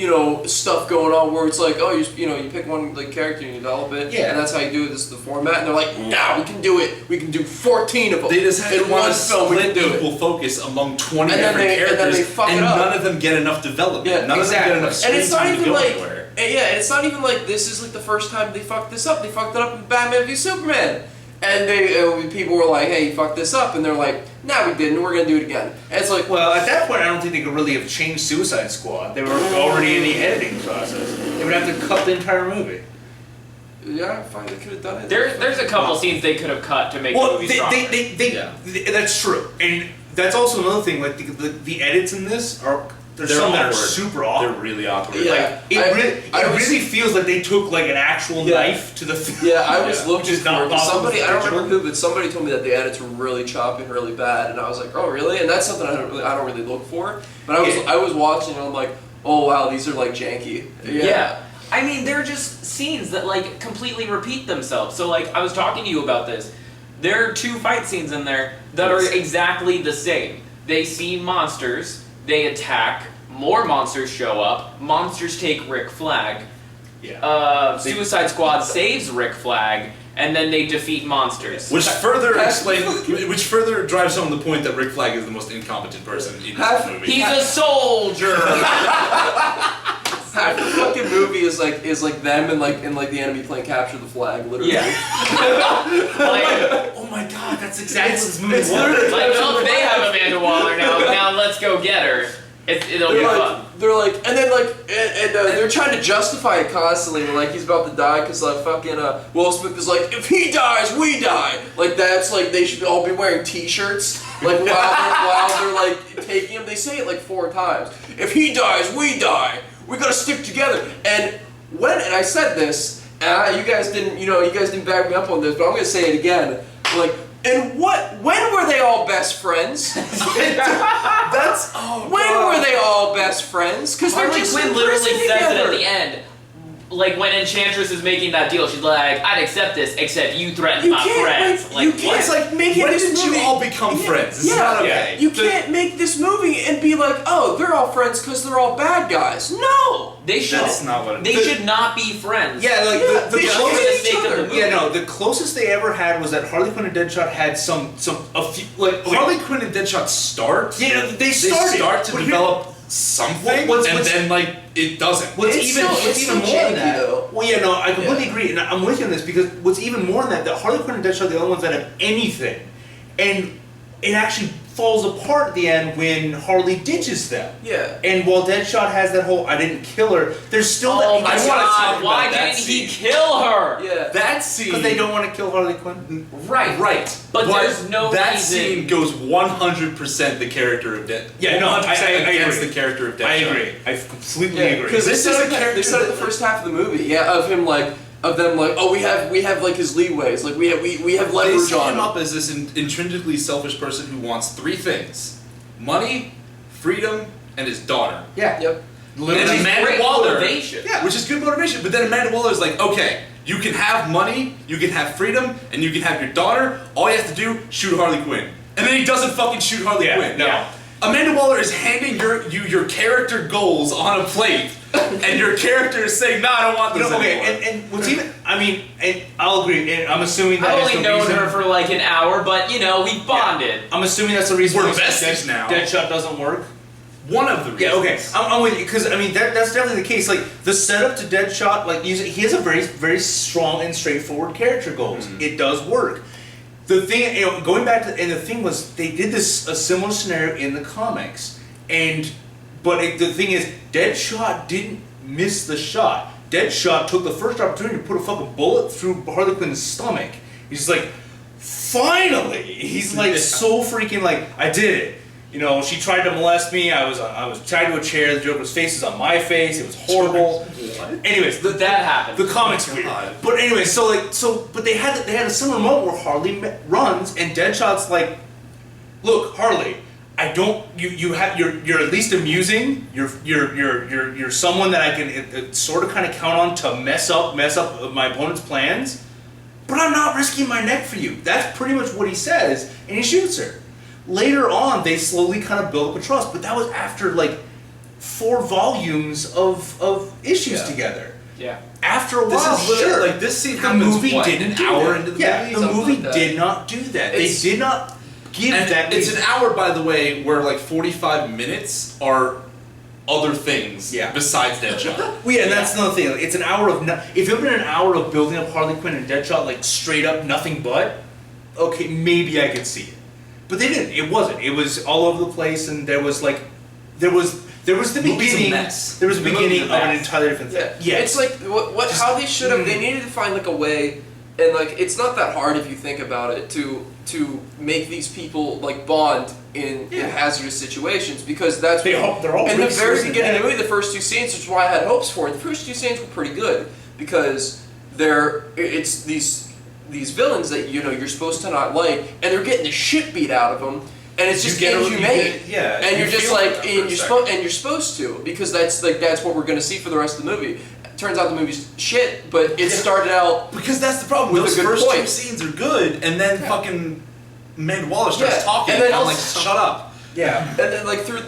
stuff going on where it's like, oh, you pick one character and you develop it, Yeah. and that's how you do it. This is the format, and they're like, no, we can do it. We can do 14 of them They just had in to one want to film. We can split do it. equal focus among 20 And then different they- and then characters, they fuck it and up. none of them get enough development. Yeah, None exactly. of them get enough And screen it's not time to even go like, anywhere. yeah, it's not even like this is the first time they fucked this up. They fucked it up in Batman v Superman, and people were like, hey, you fucked this up, and they're like, nah, we didn't. We're gonna do it again. And it's like, Well, at that point, I don't think they could really have changed Suicide Squad. They were already in the editing process. They would have to cut the entire movie. yeah, fine, they could have done it. there's a couple scenes they could have cut to make the Well, movie stronger. that's true, and that's also another thing. Like the edits in this are there's They're some that are awkward. super They're awkward. really awkward. Yeah. Like it I was- really feels like they took like an actual Yeah. knife to the. Yeah, I was Yeah. looking Which is for not it, 'cause possible somebody, I don't digital. remember who, but somebody told me that the edits were really choppy and really bad, and I was like, oh really? And that's something I don't really look for. But I was watching and I'm like, oh wow, these are janky. Yeah. I mean, they're just scenes that completely repeat themselves. So I was talking to you about this. There are 2 fight scenes in there that are exactly the same. They see monsters, they attack, more monsters show up, monsters take Rick Flag, Suicide Squad saves Rick Flag, and then they defeat monsters. Which further drives home the point that Rick Flag is the most incompetent person in this movie. He's a soldier. Half the fucking movie is like them and the enemy playing capture the flag, literally. Yeah. Oh my god, that's exactly what this movie was. Like, oh, they have Amanda Waller now. Now let's go get her. It'll be fun. They're like, and then like, they're trying to justify it constantly. Like he's about to die because like fucking Will Smith is like, if he dies, we die. Like that's like they should all be wearing T-shirts. Like while they're like taking him, they say it like 4 times. If he dies, we die. We gotta stick together. And I said this, and you guys didn't back me up on this, but I'm gonna say it again. Like. And when were they all best friends? When were they all best friends? Because they're Harley just Quinn literally says it at the end. Like when Enchantress is making that deal, she's like, "I'd accept this, except you threaten my friends." You can't. It's like making this movie. When did you all become friends? This is not okay. You can't make this movie and be like, "Oh, they're all friends because they're all bad guys." No. They should. That's not what it They is. should not be friends. Yeah, like the they should for the hate sake each of the other. movie. Yeah, no, the closest they ever had was that Harley Quinn and Deadshot had a few, like, okay. Harley Quinn and Deadshot start. Yeah, they They started. start to But here- develop something, What's- and then like it doesn't. What's It's even still more than janky, that? though. Well, yeah, no, I completely agree, and I'm with you on this because what's even more than that, Harley Quinn and Deadshot are the only ones that have anything, and it actually falls apart at the end when Harley ditches them. Yeah. And while Deadshot has that whole "I didn't kill her," there's still Oh that. my I wanna god! talk Why about that didn't he scene. kill her? Yeah. That scene. Because they don't want to kill Harley Quinn. Right. But there's no that reason. scene goes 100% the character of Dead. Yeah, no, I 100% against agree. the character of Deadshot. I agree. I completely Yeah, agree. because they This said is a it. They character said it the that- first half of the movie. Yeah, of him like. Of them like, oh, we have like his leeways, like we have They leverage set on him him. up as this intrinsically selfish person who wants 3 things: money, freedom, and his daughter. Yeah. Yep. And Amanda Great Waller, motivation. yeah, which is good motivation. But then Amanda Waller is like, okay, you can have money, you can have freedom, and you can have your daughter. All you have to do, shoot Harley Quinn, and then he doesn't fucking shoot Harley Quinn. No, yeah. Amanda Waller is handing your character goals on a plate, and your character is saying, "No, I don't want this Okay, anymore." and what's even, I mean, and I'll agree, and I'm assuming that I've is only the known reason, her for like an hour, but you know, we bonded. I'm assuming that's the reason We're why besties now. Deadshot doesn't work. One of the reasons. Yeah, okay, I'm with you, because I mean, that's definitely the case. Like, the setup to Deadshot, like, he has a very, very strong and straightforward character goals. It does work. The thing, you know, going back to, and the thing was, they did this, a similar scenario in the comics, but the thing is, Deadshot didn't miss the shot. Deadshot took the first opportunity to put a fucking bullet through Harley Quinn's stomach. He's like, finally! He's like so freaking like, I did it. You know, she tried to molest me. I was tied to a chair. The Joker's face was on my face. It was horrible. What? Anyways, That happened. the comics Oh my weird. God. But anyway, but they had a similar moment where Harley runs and Deadshot's like, look, Harley, I don't. You're at least amusing. You're someone that I can sort of kind of count on to mess up my opponent's plans. But I'm not risking my neck for you. That's pretty much what he says, and he shoots her. Later on, they slowly kind of build up a trust, but that was after like 4 volumes of issues together. Yeah. After a This while, is literally sure, like this scene the happens movie what, didn't an do hour that. into the Yeah, movie. the Something movie like that. did not do that. It's- They did not give And that. it's an hour, by the way, where like 45 minutes are other things besides Deadshot. Well, yeah, and that's another thing. Like, it's an hour of if it had been an hour of building up Harley Quinn and Deadshot like straight up nothing but, okay, maybe I could see it. But they didn't. It wasn't. It was all over the place, and there was the Movie's a beginning. mess. There was a The movie's beginning a of an mess. entirely different thing. Yeah. It's like how they should have. They needed to find like a way, and like it's not that hard if you think about it to make these people like bond in hazardous situations, because that's They're all in the really very seriously beginning of the bad. movie, the first 2 scenes, which is why I had hopes for. The first 2 scenes were pretty good because it's these villains that you're supposed to not like, and they're getting the shit beat out of them. And it's just inhumane. And you're just feel like, for them and for a you're second. and you're supposed to, because that's what we're gonna see for the rest of the movie. turns out the movie's shit, but it started out Because that's the problem. with Those a good first two point. scenes are good, and then fucking Amanda Waller starts Yeah, talking, and and then I'm like, also- shut up. Yeah. And then like through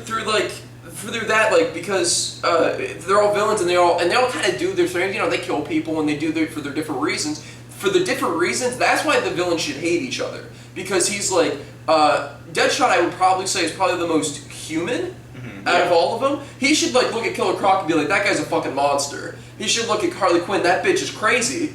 that, like, because they're all villains and they all kind of do their thing. You know, they kill people and they do for their different reasons. For the different reasons, that's why the villains should hate each other, because he's like Deadshot. I would probably say is probably the most human out of all of them. He should like look at Killer Croc and be like, that guy's a fucking monster. He should look at Harley Quinn. That bitch is crazy.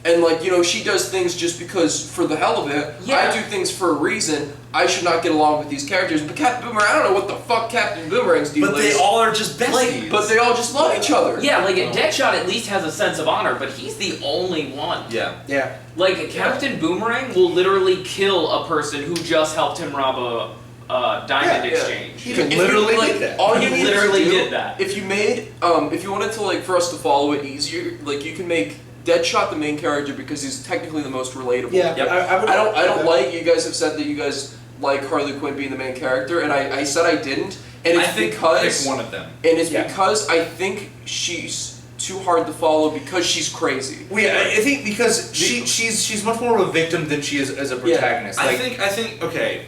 And like, you know, she does things just because for the hell of it. Yeah. I do things for a reason. I should not get along with these characters. But Captain Boomerang, I don't know what the fuck Captain Boomerang's deal But is. they all are just besties. Like, But they all just love each other. Yeah, like Deadshot at least has a sense of honor, but he's the only one. yeah. Yeah. Like Captain Boomerang will literally kill a person who just helped him rob a diamond Yeah. exchange. He literally did that. All you He need literally to do, did that. If you made, if you wanted to like for us to follow it easier, like you can make Deadshot the main character because he's technically the most relatable. Yeah. Yep. I don't like. You guys have said that you guys like Harley Quinn being the main character, and I said I didn't, and it's I think because pick one of them. and it's Yeah. because I think she's too hard to follow because she's crazy. Well, yeah, I think because she's much more of a victim than she is as a protagonist. I think okay,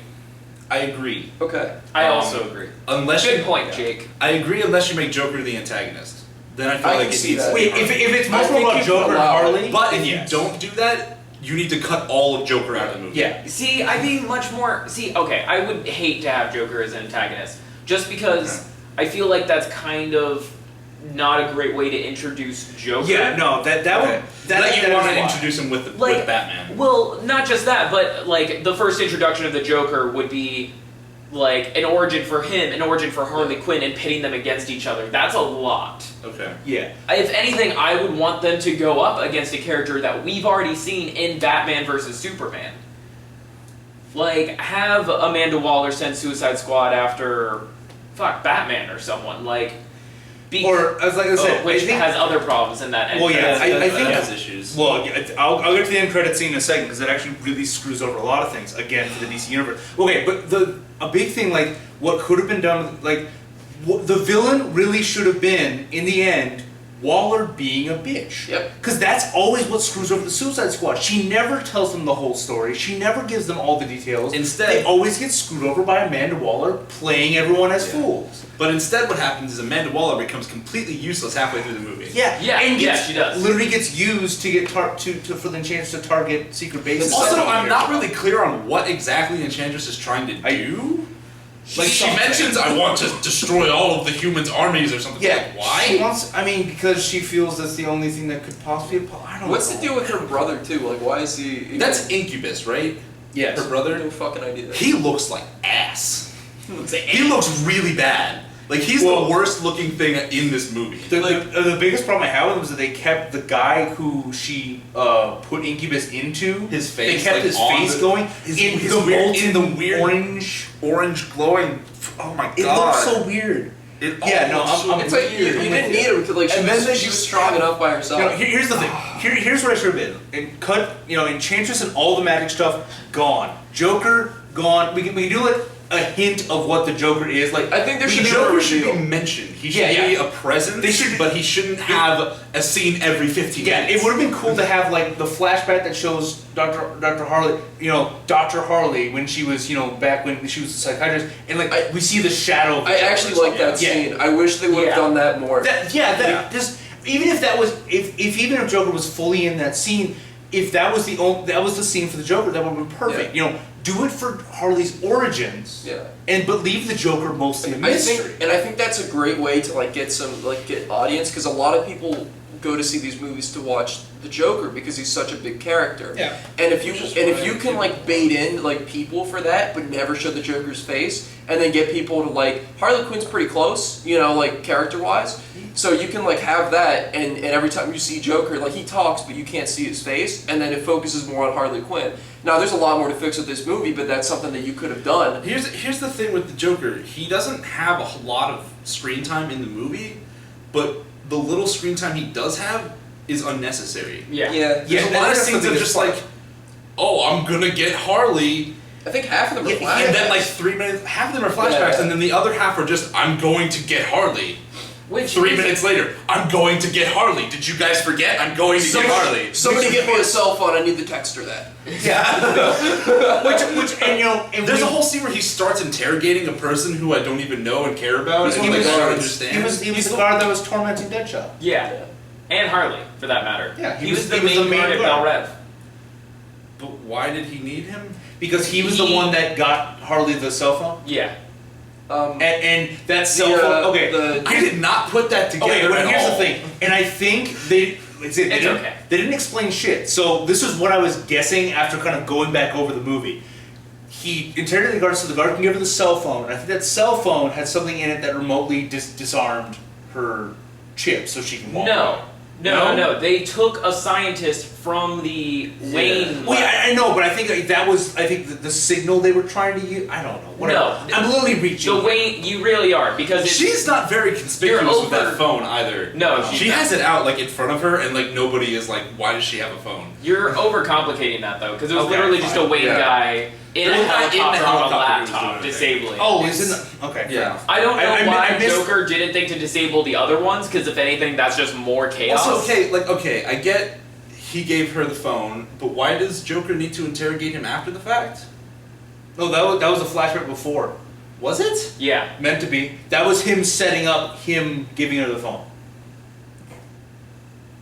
I agree. Okay. I also agree. Unless Good you, point, Jake. I agree unless you make Joker the antagonist. Then I feel I like can it see needs that. to be Wait, Harley. if it's I much more think about you Joker can and allow it. Harley, But then if yes. you don't do that, you need to cut all of Joker out of the movie. Yeah. See, I'd be much more. See, okay, I would hate to have Joker as an antagonist, just because I feel like that's kind of not a great way to introduce Joker. Yeah, no, that Okay. would That you is want to why. introduce him with Like, Batman. Well, not just that, but like the first introduction of the Joker would be like an origin for him, an origin for Harley Quinn, and pitting them against each other. That's a lot. Okay. Yeah. If anything, I would want them to go up against a character that we've already seen in Batman vs. Superman. Like, have Amanda Waller send Suicide Squad after, Batman or someone. Like, Or as like I said, which I think, has other problems in that. Well, yeah, entrance. I think- that has issues. Well, yeah, I'll get to the end credit scene in a second because it actually really screws over a lot of things again for the DC universe. Okay, but a big thing like what could have been done, like the villain really should have been in the end Waller being a bitch. Yep. Because that's always what screws over the Suicide Squad. She never tells them the whole story. She never gives them all the details. Instead- they always get screwed over by Amanda Waller playing everyone as Yeah. fools. But instead, what happens is Amanda Waller becomes completely useless halfway through the movie. Yeah, Yeah, and yeah, gets, she does. Literally gets used to get for the chance to target secret bases. Also, I'm not really. really clear on what exactly Enchantress is trying to do. Like, she Something. mentions, I want to destroy all of the humans' armies or something. Yeah, Like, why? She wants. I mean, because she feels that's the only thing that could possibly. I don't know. What's the deal with her brother too? Like, why is he? Even, That's Incubus, right? Yes. Her brother? no fucking idea. He looks like ass. He looks really bad. Like, he's Well- the worst looking thing in this movie. The biggest problem I had with him was that they kept the guy who she put Incubus into. His face, They kept like, his on face the- going his in weird- molten in the weird- orange. Orange glowing. Oh my god. It looks so weird. It Yeah, all no, looks so I'm It's like you weird. didn't need him because like And then they she was just strong have- enough by herself. You know, here's the thing. Here's what I should have been. And cut, Enchantress and all the magic stuff, gone. Joker, gone. We can do like a hint of what the Joker is. Like I think there should The be a Joker should be reveal. mentioned. He should Yeah, be yeah. a presence, They should- but he shouldn't have a scene every 15 Yeah, minutes. it would have been cool to have like the flashback that shows Dr. Harley, Dr. Harley when she was, back when she was a psychiatrist, and like we see the shadow. Of the I Joker actually or like that something. scene. I wish they would have Yeah. done that more. Just even if that was even if Joker was fully in that scene, if that was the scene for the Joker, that would have been perfect. Do it for Harley's origins. Yeah. But leave the Joker mostly a mystery. I think that's a great way to get audience because a lot of people go to see these movies to watch the Joker because he's such a big character. Yeah. And if you can like bait in like people for that, but never show the Joker's face, and then get people to like Harley Quinn's pretty close, like character wise. So you can like have that, and every time you see Joker, like he talks, but you can't see his face, and then it focuses more on Harley Quinn. Now there's a lot more to fix with this movie, but that's something that you could have done. Here's the thing with the Joker. He doesn't have a lot of screen time in the movie, but the little screen time he does have is unnecessary. Yeah. There's a lot of scenes of just like, oh, I'm gonna get Harley, I think half of them are and flat. then like 3 minutes, half of them are flashbacks, Yeah. and then the other half are just, I'm going to get Harley. Which 3 is- minutes later, I'm going to get Harley. Did you guys forget? I'm going to get Harley. Somebody get me a cell phone. I need to text her that. Yeah. which and you know, and There's we- a whole scene where he starts interrogating a person who I don't even know and care about. And he like, was- I don't he understand. was the guard that was tormenting Deadshot. Yeah. And Harley, for that matter. Yeah, he was the main guard at Bel Rev. But why did he need him? Because he was the one that got Harley the cell phone. Yeah. And that cell phone. Okay. I did not put that together Okay, but at here's all. the thing, and I think It's okay. They didn't explain shit. So this is what I was guessing after kind of going back over the movie. He interrogated the guard, so the guard can give her the cell phone. And I think that cell phone had something in it that remotely disarmed her chip, so she can walk. away. No. They took a scientist from the Wayne. Well, lab. yeah, I know, but I think that was the signal they were trying to use. I don't know. Whatever. No. I'm literally reaching. The Wayne, you really are, because it's, She's not very conspicuous You're with that over- phone either. No, she's she not. has it out like in front of her, and like nobody is like, why does she have a phone? you're overcomplicating that though, because it was Okay, literally just a fine. Wayne Yeah. guy in a In the helicopter on a helicopter he was laptop doing it. disabling. Oh, is it? Okay. fair Yeah. enough. I don't know I why missed- Joker didn't think to disable the other ones, because if anything, that's just more chaos. Also, okay, I get he gave her the phone, but why does Joker need to interrogate him after the fact? No, that was a flashback before. Was it? Yeah. Meant to be. That was him setting up him giving her the phone.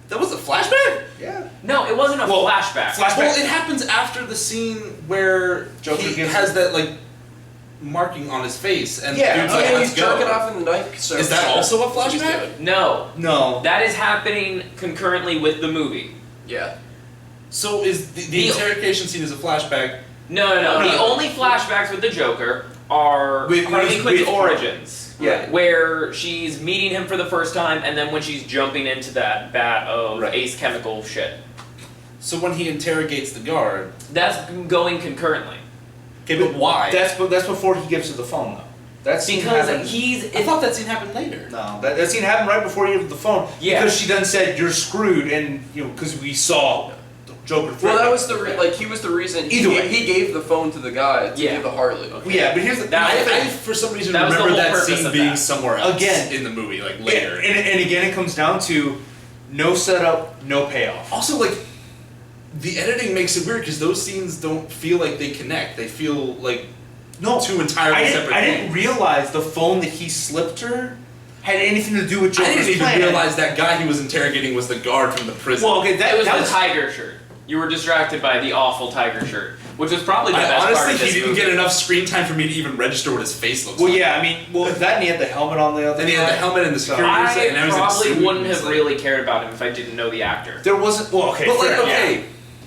That was a flashback? Yeah. No, it wasn't a Well, flashback. Well, it happens after the scene where Joker he gives has him- that like marking on his face, and Yeah, the dude's Oh, like, yeah, let's he's jerking go. off in the knife. So Is that also a She's flashback? good. No. No. That is happening concurrently with the movie. Yeah. So is the The- interrogation scene is a flashback? No. No, The no. only flashbacks with the Joker are With- Harley with- Quinn's with- origins. Yeah. Where she's meeting him for the first time, and then when she's jumping into that vat of Right. Ace Chemical shit. So when he interrogates the guard, That's going concurrently. okay, but why? That's before he gives her the phone though. That scene Because happened. he's. I thought that scene happened later. No, that scene happened right before he gave her the phone. Yeah. Because she then said, "You're screwed," and because we saw the Joker. Well, that threatening was her. he was the reason. Either way. He gave the phone to the guy to Yeah. give the Harley. Yeah, but here's the That- I for some reason That was the remember whole that purpose scene of being that. somewhere else Again. in the movie, like later. And again, it comes down to no setup, no payoff. Also, like, the editing makes it weird because those scenes don't feel like they connect. They feel like No, two entirely separate I things. didn't realize the phone that he slipped her had anything to do with I Joker's didn't even plan. realize that guy he was interrogating was the guard from the prison. Well, okay, That was that the was tiger shirt. You were distracted by the awful tiger shirt, which was probably the I best part honestly, of this he didn't movie. get enough screen time for me to even register what his face looks Well, like. yeah, I mean, that and he had the helmet on the other. Then he had the side. helmet and the security I set, and I was in a probably suit, wouldn't and it's have like- really cared about him if I didn't know the actor. There wasn't. Well, okay, But like, fair, okay, yeah.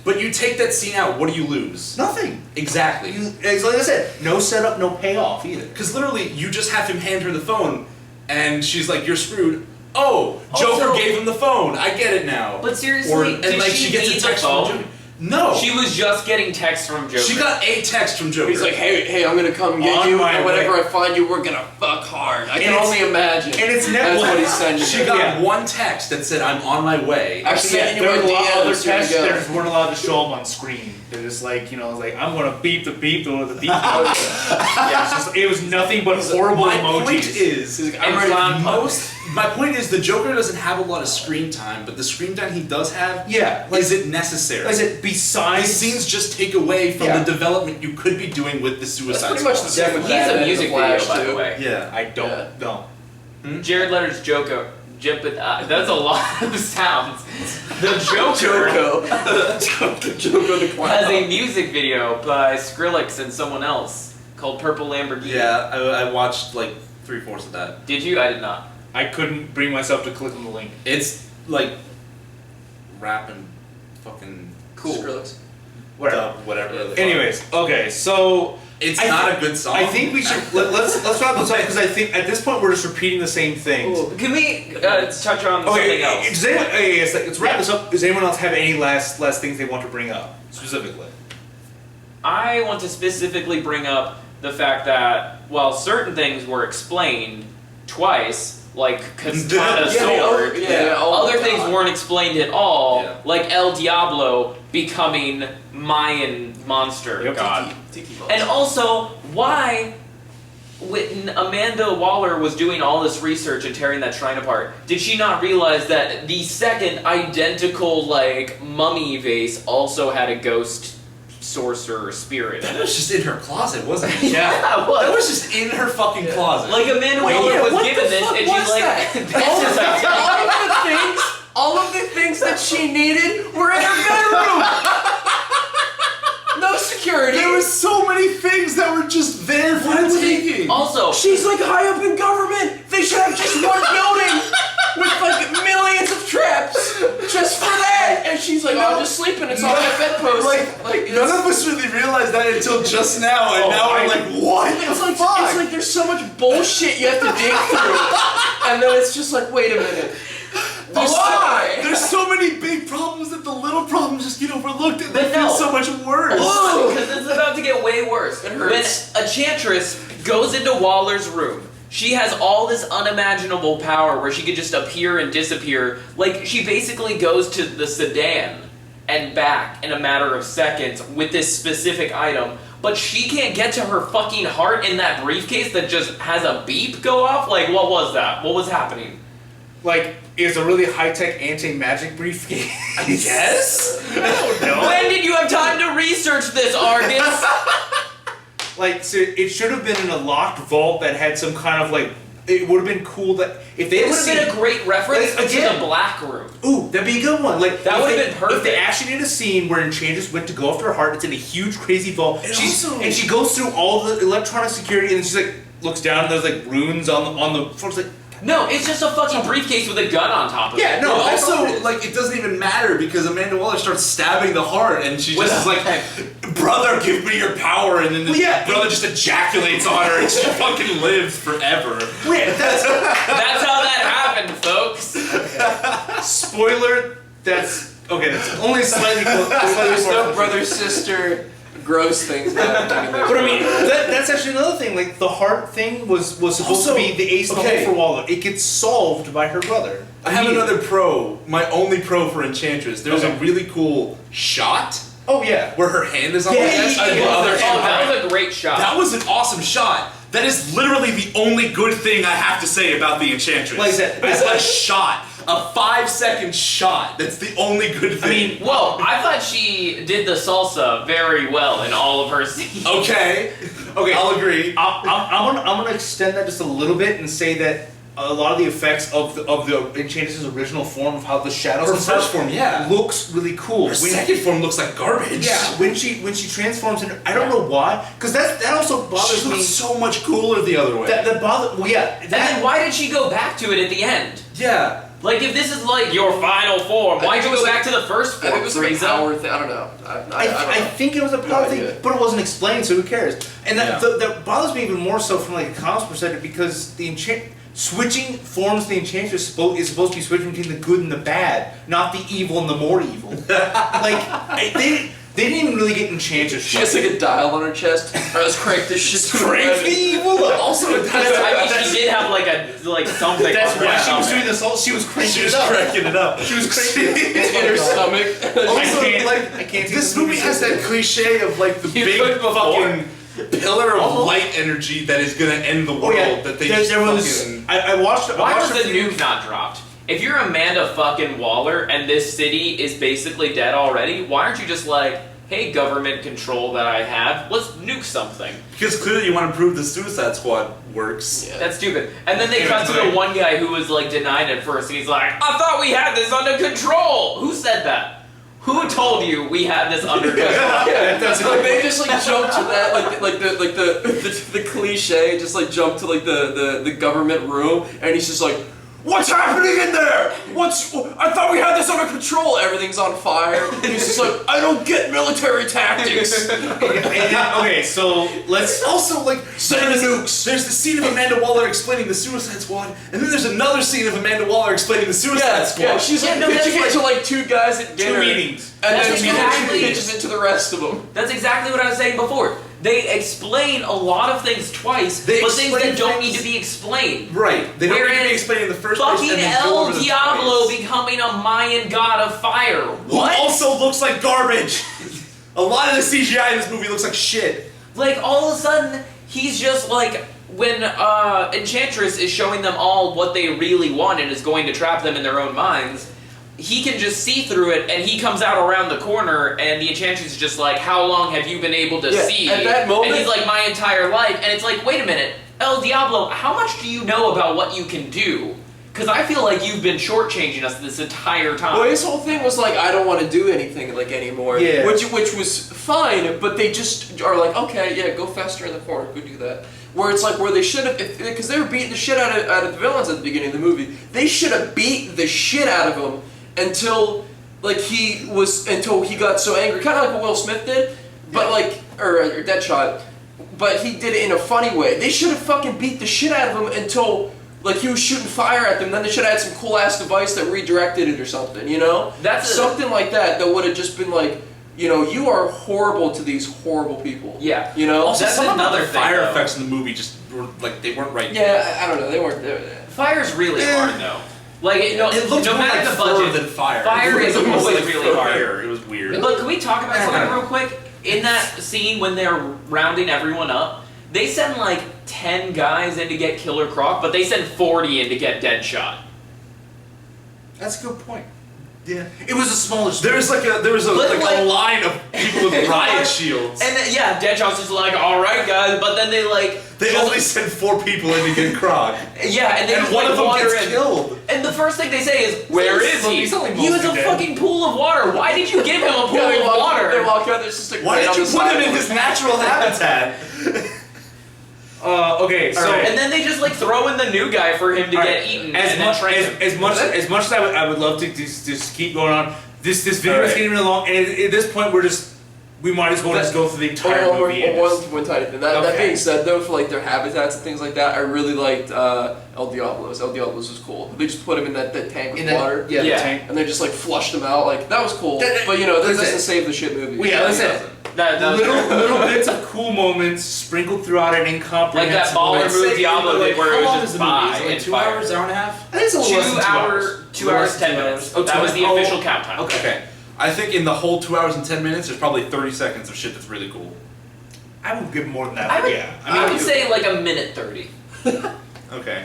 but you take that scene out, what do you lose? Nothing. Exactly. It's like I said, no setup, no payoff either. Because literally, you just have him hand her the phone, and she's like, "You're screwed." Oh, Joker Also- gave him the phone. I get it now. But seriously, Or, did and like she she gets need a the text from phone? Joker. No, She was just getting texts from Joker. she got a text from Joker. He's like, hey, I'm gonna come get On you, my and whenever way. I find you, we're gonna fuck hard. I can it's- only imagine. and it's never- That's what he's sending. she her. got Yeah. one text that said, "I'm on my way." I'm Actually, sending yeah, you there my were a lot of other DMs. Here we tests go. that just weren't allowed to show up on screen. They're just like, it's like, I'm gonna beep the beep or the beep. Yeah, it's just, it was nothing but horrible My emojis. point is, He's like, And I'm ready. clown most. My point is, the Joker doesn't have a lot of screen time, but the screen time he does have, Yeah, is it necessary? Is it These besides scenes just take away from Yeah. the development you could be doing with the Suicide That's pretty much Squad. the same with He's Batman a and music the Flash, video, by too. the way. Yeah. I don't Yeah. know. Jared Letter's Joker. That's a lot of sounds. The Joker Joko the Clown. has a music video by Skrillex and someone else called Purple Lamborghini. Yeah, I watched like 3/4 of that. Did you? I did not. I couldn't bring myself to click on the link. It's like rap and fucking Cool. Skrillex. Whatever. dub, whatever. the fuck. Anyways, okay, so it's I not thi- a good song. I think we should let's wrap this up because I think at this point we're just repeating the same things. Can we touch on something Okay, else? does anyone? Yes, let's wrap this up. Does anyone else have any last things they want to bring up specifically? I want to specifically bring up the fact that while certain things were explained twice, like Katana Sword, other things weren't explained at all, Yeah. like El Diablo becoming Mayan monster Yep. god. Tiki And also, why when Amanda Waller was doing all this research and tearing that shrine apart, did she not realize that the second identical, like, mummy vase also had a ghost sorcerer spirit in That it? was just in her closet, wasn't it? Yeah, it was. That was just in her fucking closet. Like, Amanda Waller was given this, and she's like, this is All of the things that she needed were in her bedroom. No security. There were so many things that were just there for the taking. Also, She's like high up in government. They should have just one building with like millions of traps just for that. And she's like, I'm just sleeping. It's on my bedpost. Like none of us really realized that until just now, and now we're like, what the It's fuck? like there's so much bullshit you have to dig through, and then it's just like, wait a minute. Why? There's so many big problems that the little problems just get overlooked, and they But feel no. so much worse. because it's about to get way worse. It hurts. When a Enchantress goes into Waller's room, she has all this unimaginable power where she could just appear and disappear. Like, she basically goes to the sedan and back in a matter of seconds with this specific item, but she can't get to her fucking heart in that briefcase that just has a beep go off? Like, what was that? What was happening? Like, is a really high-tech anti-magic briefcase. Yes? I don't know. When did you have time to research this, Argus? Like, so it should have been in a locked vault that had some kind of, like, it would have been cool that if they It had would have been a great reference Like, to again. the Black Room. Ooh, that'd be a good one. Like That if would've they- been perfect. If they actually did a scene where Enchantress went to go after her heart, it's in a huge, crazy vault. And She's, also- and she goes through all the electronic security, and then she's like looks down, and there's like runes on the floor. It's like, No, it's just a fucking briefcase with a gun on top of it. yeah, no. But that's all also, it is. like, it doesn't even matter because Amanda Waller starts stabbing the heart, and she With just is a- like, "Brother, give me your power," and then the Well, yeah, brother just ejaculates on her, and she fucking lives forever. Wait, that's That's how that happened, folks. spoiler. That's okay. That's only slightly close. There's no brother sister gross things happening in there. But I mean, that's actually another thing. Like the heart thing was supposed Also, to be the ace in the okay. hole for Waller. It gets solved by her brother. I have another pro, my only pro for Enchantress. There's Okay. a really cool shot Oh yeah. where her hand is on Yeah, the desk. yeah, and the yeah. other Oh, hand. that was a great shot. That was an awesome shot. That is literally the only good thing I have to say about the Enchantress. Like that- It's a shot. A 5-second shot. That's the only good thing. I mean, Whoa, I thought she did the salsa very well in all of her scenes. okay. Okay, I'll agree. I'm gonna extend that just a little bit and say that a lot of the effects of the Enchantress's original form of how the shadows Her and stuff first form, yeah. looks really cool. Her second form looks like garbage. Yeah, when she transforms into, I don't know why, because that also bothers She me. looks so much cooler the other way. That bother. Well, yeah. And then why did she go back to it at the end? yeah. Like, if this is like your final form, I why'd think you it was go like- back to the first I form, think it was like a Frieza? power thing. I don't know. I don't I know. think it was a power thing, idea. but it wasn't explained, so who cares? And that, Yeah. that bothers me even more so from like a comics perspective because the switching forms of the Enchantress is supposed to be switching between the good and the bad, not the evil and the more evil. Like they didn't even really get Enchantress. She has like a dial on her chest. Alright, let's crank this shit. Crank the evil up. Also, I mean, she did have like something. That's on why her she was stomach. doing this. She was cranking She was it up. cranking it up. She was cranking it up. in her stomach. Also, can't- like, I can't take this this movie movie has that cliche of like the You big could before. fucking pillar of Almost. light energy that is gonna end the world. Oh yeah, That they there, just there was. fucking. I watched. I Why watched was a the few- nuke not dropped? If you're Amanda fucking Waller and this city is basically dead already, why aren't you just like, hey, government control that I have, let's nuke something? Because clearly you want to prove the Suicide Squad works. Yeah. That's stupid. And then they Yeah, cut to right. the one guy who was like denied at first, and he's like, I thought we had this under control! Who said that? Who told you we had this under control? Yeah, that's like they just like jump to that the cliche, just like jump to like the government room, and he's just like, what's happening in there? I thought we had this under control. Everything's on fire. And he's just like, I don't get military tactics. Okay, so let's. Also, like, Send the nukes. There's the scene of Amanda Waller explaining the Suicide Squad, and then there's another scene of Amanda Waller explaining the Suicide Squad. Yeah, she's like, Yeah, no, that's pitching it like- to like two guys at dinner. meetings. And That's then she exactly- pitches into the rest of them. That's exactly what I was saying before. They explain a lot of things twice, They but things explain that don't things- need to be explained. Right. They don't need to Whereas be explained in the first place. Fucking and then go El over them Diablo twice. becoming a Mayan god of fire. Who What? also looks like garbage. A lot of the CGI in this movie looks like shit. Like, all of a sudden, he's just like when Enchantress is showing them all what they really want and is going to trap them in their own minds, he can just see through it, and he comes out around the corner, and the Enchantress is just like, how long have you been able to see? At that moment, and he's like, my entire life. And it's like, wait a minute, El Diablo, how much do you know about what you can do? Because I feel like you've been shortchanging us this entire time. well, his whole thing was like, I don't want to do anything like anymore. Yeah. Which was fine, but they just are like, okay, yeah, go fester in the corner, go do that. Where it's like, where they should have, because they were beating the shit out of the villains at the beginning of the movie. They should have beat the shit out of him until he got so angry, kind of like what Will Smith did, but or Deadshot, but he did it in a funny way. They should have fucking beat the shit out of him until he was shooting fire at them. Then they should have had some cool ass device that redirected it or something, you know? That's something like that would have just been like, you know, you are horrible to these horrible people. Yeah. You know? Also, That's some of another the thing, fire though. effects in the movie just were they weren't right. Yeah, I don't know. They weren't there. Fire's really hard, though. Like, It looked no more matter like the budget, fur than fire. fire It is looked always like really hard. fire. It was weird. Look, can we talk about something real quick? In that scene when they're rounding everyone up, they send like 10 guys in to get Killer Croc, but they send 40 in to get Deadshot. That's a good point. Yeah, it was a smaller. There was a line of people with riot Like- shields. And then, yeah, Deadshot's just like, all right, guys, but then they They just- only sent 4 people in to get Krog. yeah, and they And just one like of them water gets in. killed. And the first thing they say is, "Where is he?" He's only He was a mostly dead. fucking pool of water. Why did you give him a pool Yeah, of water? They walk out. There's just a Why crate did on you the put him in sidewalk. his natural habitat? Okay, so And then they just like throw in the new guy for him to all get right, eaten. as and then much train him. as much as I would love to just keep going on. This video All is right. getting really long, and at this point we might as well just go through the entire movie. and just- One tiny thing. That Okay. being said, though, for like their habitats and things like that, I really liked El Diablos. El Diablos was cool. They just put him in that tank with water, Yeah, Yeah. the tank. and they just like flushed him out. Like that was cool. That- But you know, that listen. doesn't save the shit movie. Well, yeah, listen. That was Little bits of cool moments sprinkled throughout an incomprehensible. Like that baller I'd move say, Diablo like, did where how it was long just is the movie? by Is it like and 2 fire. hours, hour and a half? I think it's a little less 2 than 2 hours. hours, 2 hours, 10 minutes. Oh, That was the 2 official count time. Okay. I think in the whole 2 hours and 10 minutes, there's probably 30 seconds of shit that's really cool. I would give more than that. I but would, yeah, I would say like a minute 30. Okay.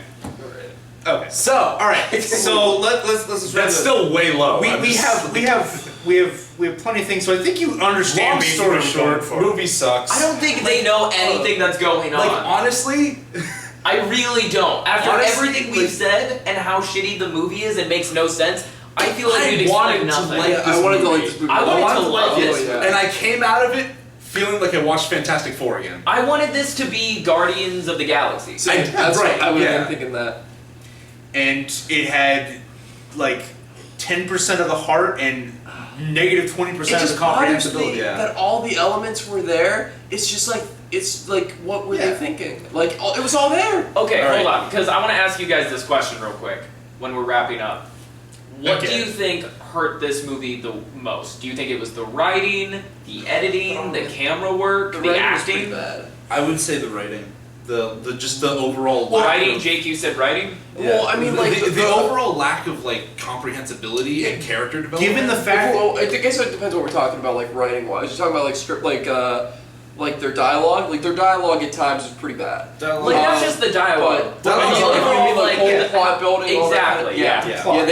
Okay. So, Alright, so let's just that's still way low. we I'm just- have plenty of things, so I think you understand. Long basically story what I'm going short, for. movie sucks. I don't think they know anything that's going on. Like, honestly, I really don't. After Honestly, everything we've like- said and how shitty the movie is, it makes no sense. I feel like I you'd wanted explain to nothing. like Yeah, I this wanted to movie. like this movie. I wanted wanted to to love like this. yeah. and I came out of it feeling like I watched Fantastic Four again. I wanted this to be Guardians of the Galaxy. So, I- that's right, I would yeah. have been thinking that. And it had like 10% of the heart and negative 20% of the comprehensibility. yeah. that all the elements were there. It's just like what were they Yeah. thinking? Like it was all there. Okay, All right. hold on, because I want to ask you guys this question real quick when we're wrapping up. What do Okay. you think hurt this movie the most? Do you think it was the writing, the editing, the camera work, the, writing was pretty acting? bad. I would say the writing. The just the overall Well, lack writing, of- Jake, you said writing? Well, I mean, like the overall lack of like comprehensibility and character development. Given the fact Well, I guess it depends what we're talking about, like writing wise. You're talking about like script, like their dialogue. Like their dialogue at times is pretty bad. Like, not just the dialogue. But Dialogue- I mean, Oh, like, overall, you mean, like, whole yeah. plot building. all that kind of- Exactly, yeah. Yeah. Yeah,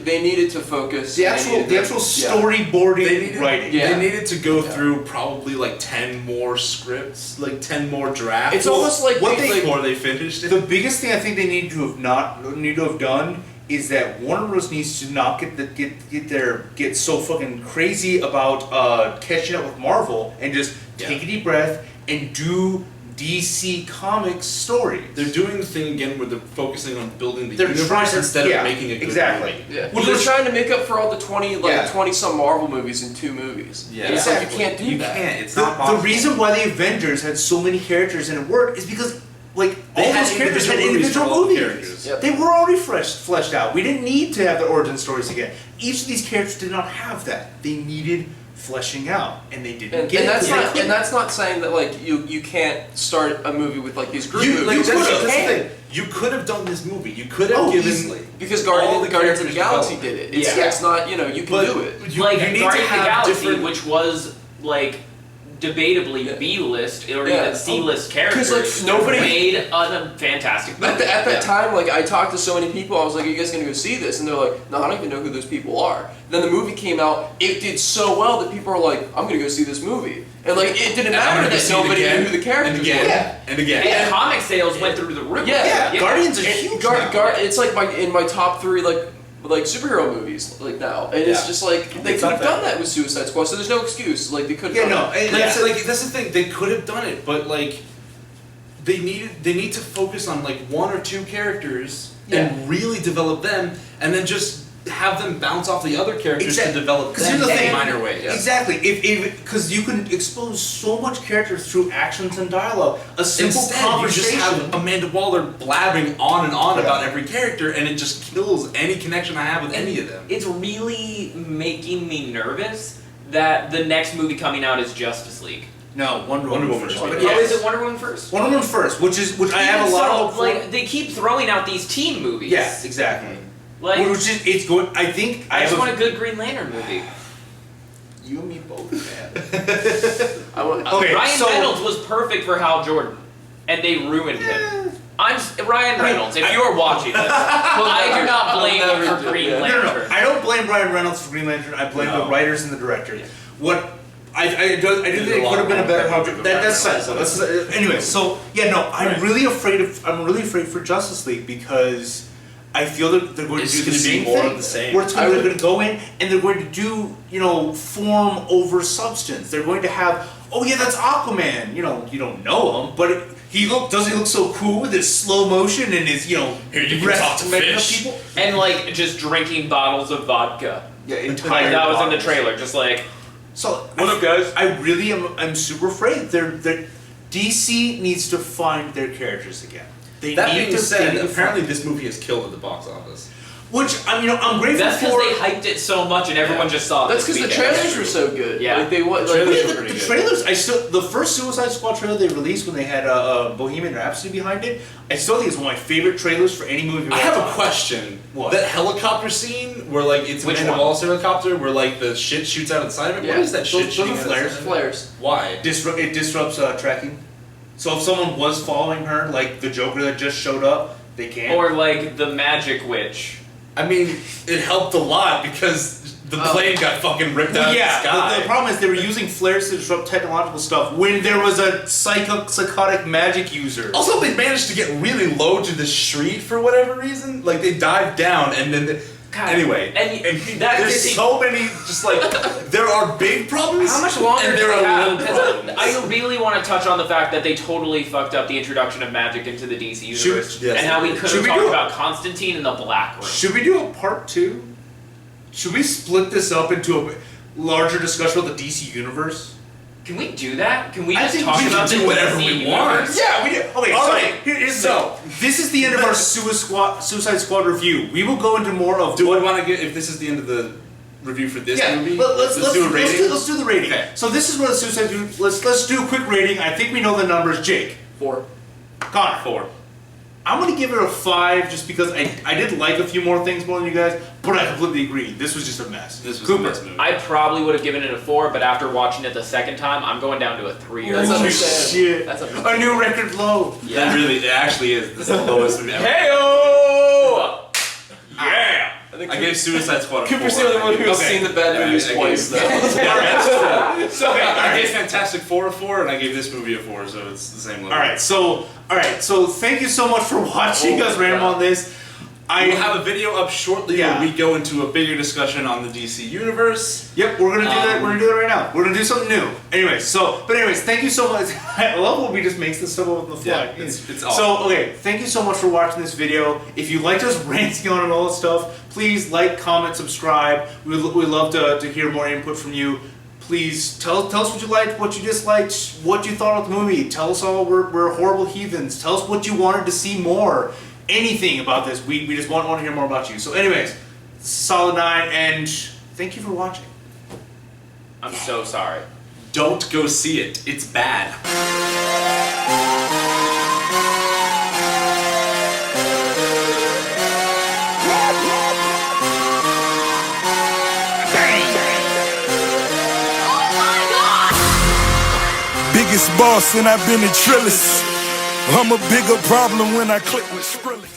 they needed to focus. the They actual needed to- storyboarding They needed- writing. Yeah. They needed to go through probably like 10 more scripts, like 10 more drafts. It's almost like what they- before they finished it. The biggest thing I think they need to have done is that Warner Bros. Needs to not get so fucking crazy about catching up with Marvel and just take a deep breath and do DC Comics stories. They're doing the thing again where they're focusing on building the They're universe trying to- instead yeah, of making a good exactly. movie. Yeah. Well, They're there's- trying to make up for all the 20 Yeah. some Marvel movies in 2 movies. Yeah. And it's like, Exactly. you can't do You that. can't. It's The, not the possible. reason why the Avengers had so many characters and it worked is because like They all had those characters had individual movies for individual all the movies. characters. Yep. They were already fleshed out. We didn't need to have the origin stories again. Each of these characters did not have that. They needed fleshing out, and they didn't And, get and it. that's They not couldn't. and that's not saying that like you can't start a movie with like these group You, movies. like, that's could've. the thing. You could have done this movie. You could have Oh, given easily. because all Guardians of the characters Galaxy development. did it. It's Yeah. not you can But do it. You, like you need Guardians to of the have Galaxy, different. which was like debatably B-list or Yeah. even C-list characters, like, nobody- made a fantastic movie. At that time, like, I talked to so many people, I was like, are you guys gonna go see this? And they're like, no, I don't even know who those people are. Then the movie came out, it did so well that people are like, I'm gonna go see this movie. And like, it didn't And I'm matter gonna that see it nobody again, knew who the characters and again, were. and again. And comic sales went through the roof. Yeah. Guardians are And huge now. it's like in my top 3 like superhero movies like now, and it's Yeah. just like they It's could not have done bad. that with Suicide Squad, so there's no excuse. Like they could. Yeah, have no, done it. and Like that's the thing. They could have done it, but like they need to focus on like 1 or 2 characters and really develop them, and then just have them bounce off the other characters to develop them here's the thing. in minor ways. Exactly. If because you can expose so much characters through actions and dialogue. A simple Instead, you just conversation. have Amanda Waller blabbing on and on about every character, and it just kills any connection I have with any of them. It's really making me nervous that the next movie coming out is Justice League. No, Wonder Wonder Woman Woman first. is But right. Oh, yes. is it Wonder Woman first? Wonder Woman first, which I have a lot of hope for. like they keep throwing out these team movies. Yes, exactly. Like Which is it's going. I think I have just want a good Green Lantern movie. You and me both, man. I want. Okay, Ryan so- Reynolds was perfect for Hal Jordan, and they ruined him. Ryan Reynolds. If you are watching this, I do not blame I'll you never for do- Green yeah. Lantern. I don't blame Ryan Reynolds for Green Lantern. I blame the writers and the director. Yeah. What I do think it could have been a better. That's anyway. So yeah, no, I'm really afraid for Justice League because I feel that they're going It's to do the gonna be same more thing. of the same. Where they're going to go in and they're going to do form over substance. They're going to have that's Aquaman. You don't know him, but doesn't he look so cool with his slow motion and his Here, you can talk to messing up fish. people? And like just drinking bottles of vodka. Yeah, Like entire that was in the bottles. trailer. Just like So What up, guys? I really am. I'm super afraid. DC needs to find their characters again. They That need being to said, they need to apparently find- this movie has killed at the box office. which I'm grateful that's because for. they hyped it so much and everyone just saw it. That's this because the weekend. trailers were so good. Yeah. Like they what? Trailers Like, were Yeah, pretty the good. trailers. The first Suicide Squad trailer they released when they had Bohemian Rhapsody behind it. I still think it's one of my favorite trailers for any movie. of I all have a time. question. What? That helicopter scene where like it's Which Amanda one? Waller's helicopter where like the shit shoots out of the side of it? yeah. What is that shit Those shooting are out of flares. the side of it? Flares. Why? It disrupts tracking. So if someone was following her, like the Joker that just showed up, they can't. Or like the Magic Witch. I mean, it helped a lot because the plane got fucking ripped out Well, of the yeah, sky. the problem is they were using flares to disrupt technological stuff when there was a psychotic magic user. Also, they managed to get really low to the street for whatever reason. Like they dived down and then. God. Anyway, And that there's is- so many. Just like there are big problems. How much longer and do there they are have? little 'Cause problems. I really want to touch on the fact that they totally fucked up the introduction of magic into the DC universe, yes. and how we could Should have we talked do it? about Constantine in the Black Room. Should we do a part 2? Should we split this up into a larger discussion about the DC universe? Can we do that? Can we I just think talk we can about do the whatever DC we want. universe? Yeah, we did. Okay, All so right, here's this is the end of our Suicide Squad review. We will go into more of Do we want to get if this is the end of the review for this movie? Let's do a rating. Let's do the rating. Okay. So this is where the Suicide. Let's do a quick rating. I think we know the numbers. Jake, 4. Connor, 4. I'm gonna give it a 5 just because I did like a few more things more than you guys, but I completely agree. This was just a mess. This was Cooper. the best movie. I probably would have given it a 4, but after watching it the second time, I'm going down to a 3 or That's a Oh, understandable. shit. That's A new record low. That really, it actually is. This is the lowest we've ever. Heyo! Yeah! think I gave Suicide Squad a 4. Cooper's the only one who's Okay. seen the bad movies I twice, gave- though. So, I gave Fantastic Four a 4, and I gave this movie a 4, so it's the same level. Alright, so thank you so much for watching us ramble on this. We'll have a video up shortly Yeah. where we go into a bigger discussion on the DC universe. Yep, we're gonna do that. We're gonna do that right now. We're gonna do something new. Anyways, thank you so much. I love when we just makes this stuff up on the fly. Yeah, it's So awesome. okay, thank you so much for watching this video. If you liked us ranting on and all that stuff, please like, comment, subscribe. We love to hear more input from you. Please tell us what you liked, what you disliked, what you thought of the movie. Tell us all we're horrible heathens. Tell us what you wanted to see more. Anything about this. We just want to hear more about you. So anyways, Solid9, and thank you for watching. I'm so sorry. Don't go see it. It's bad. Oh my god! biggest boss and I've been the trillest. I'm a bigger problem when I click with Skrillex.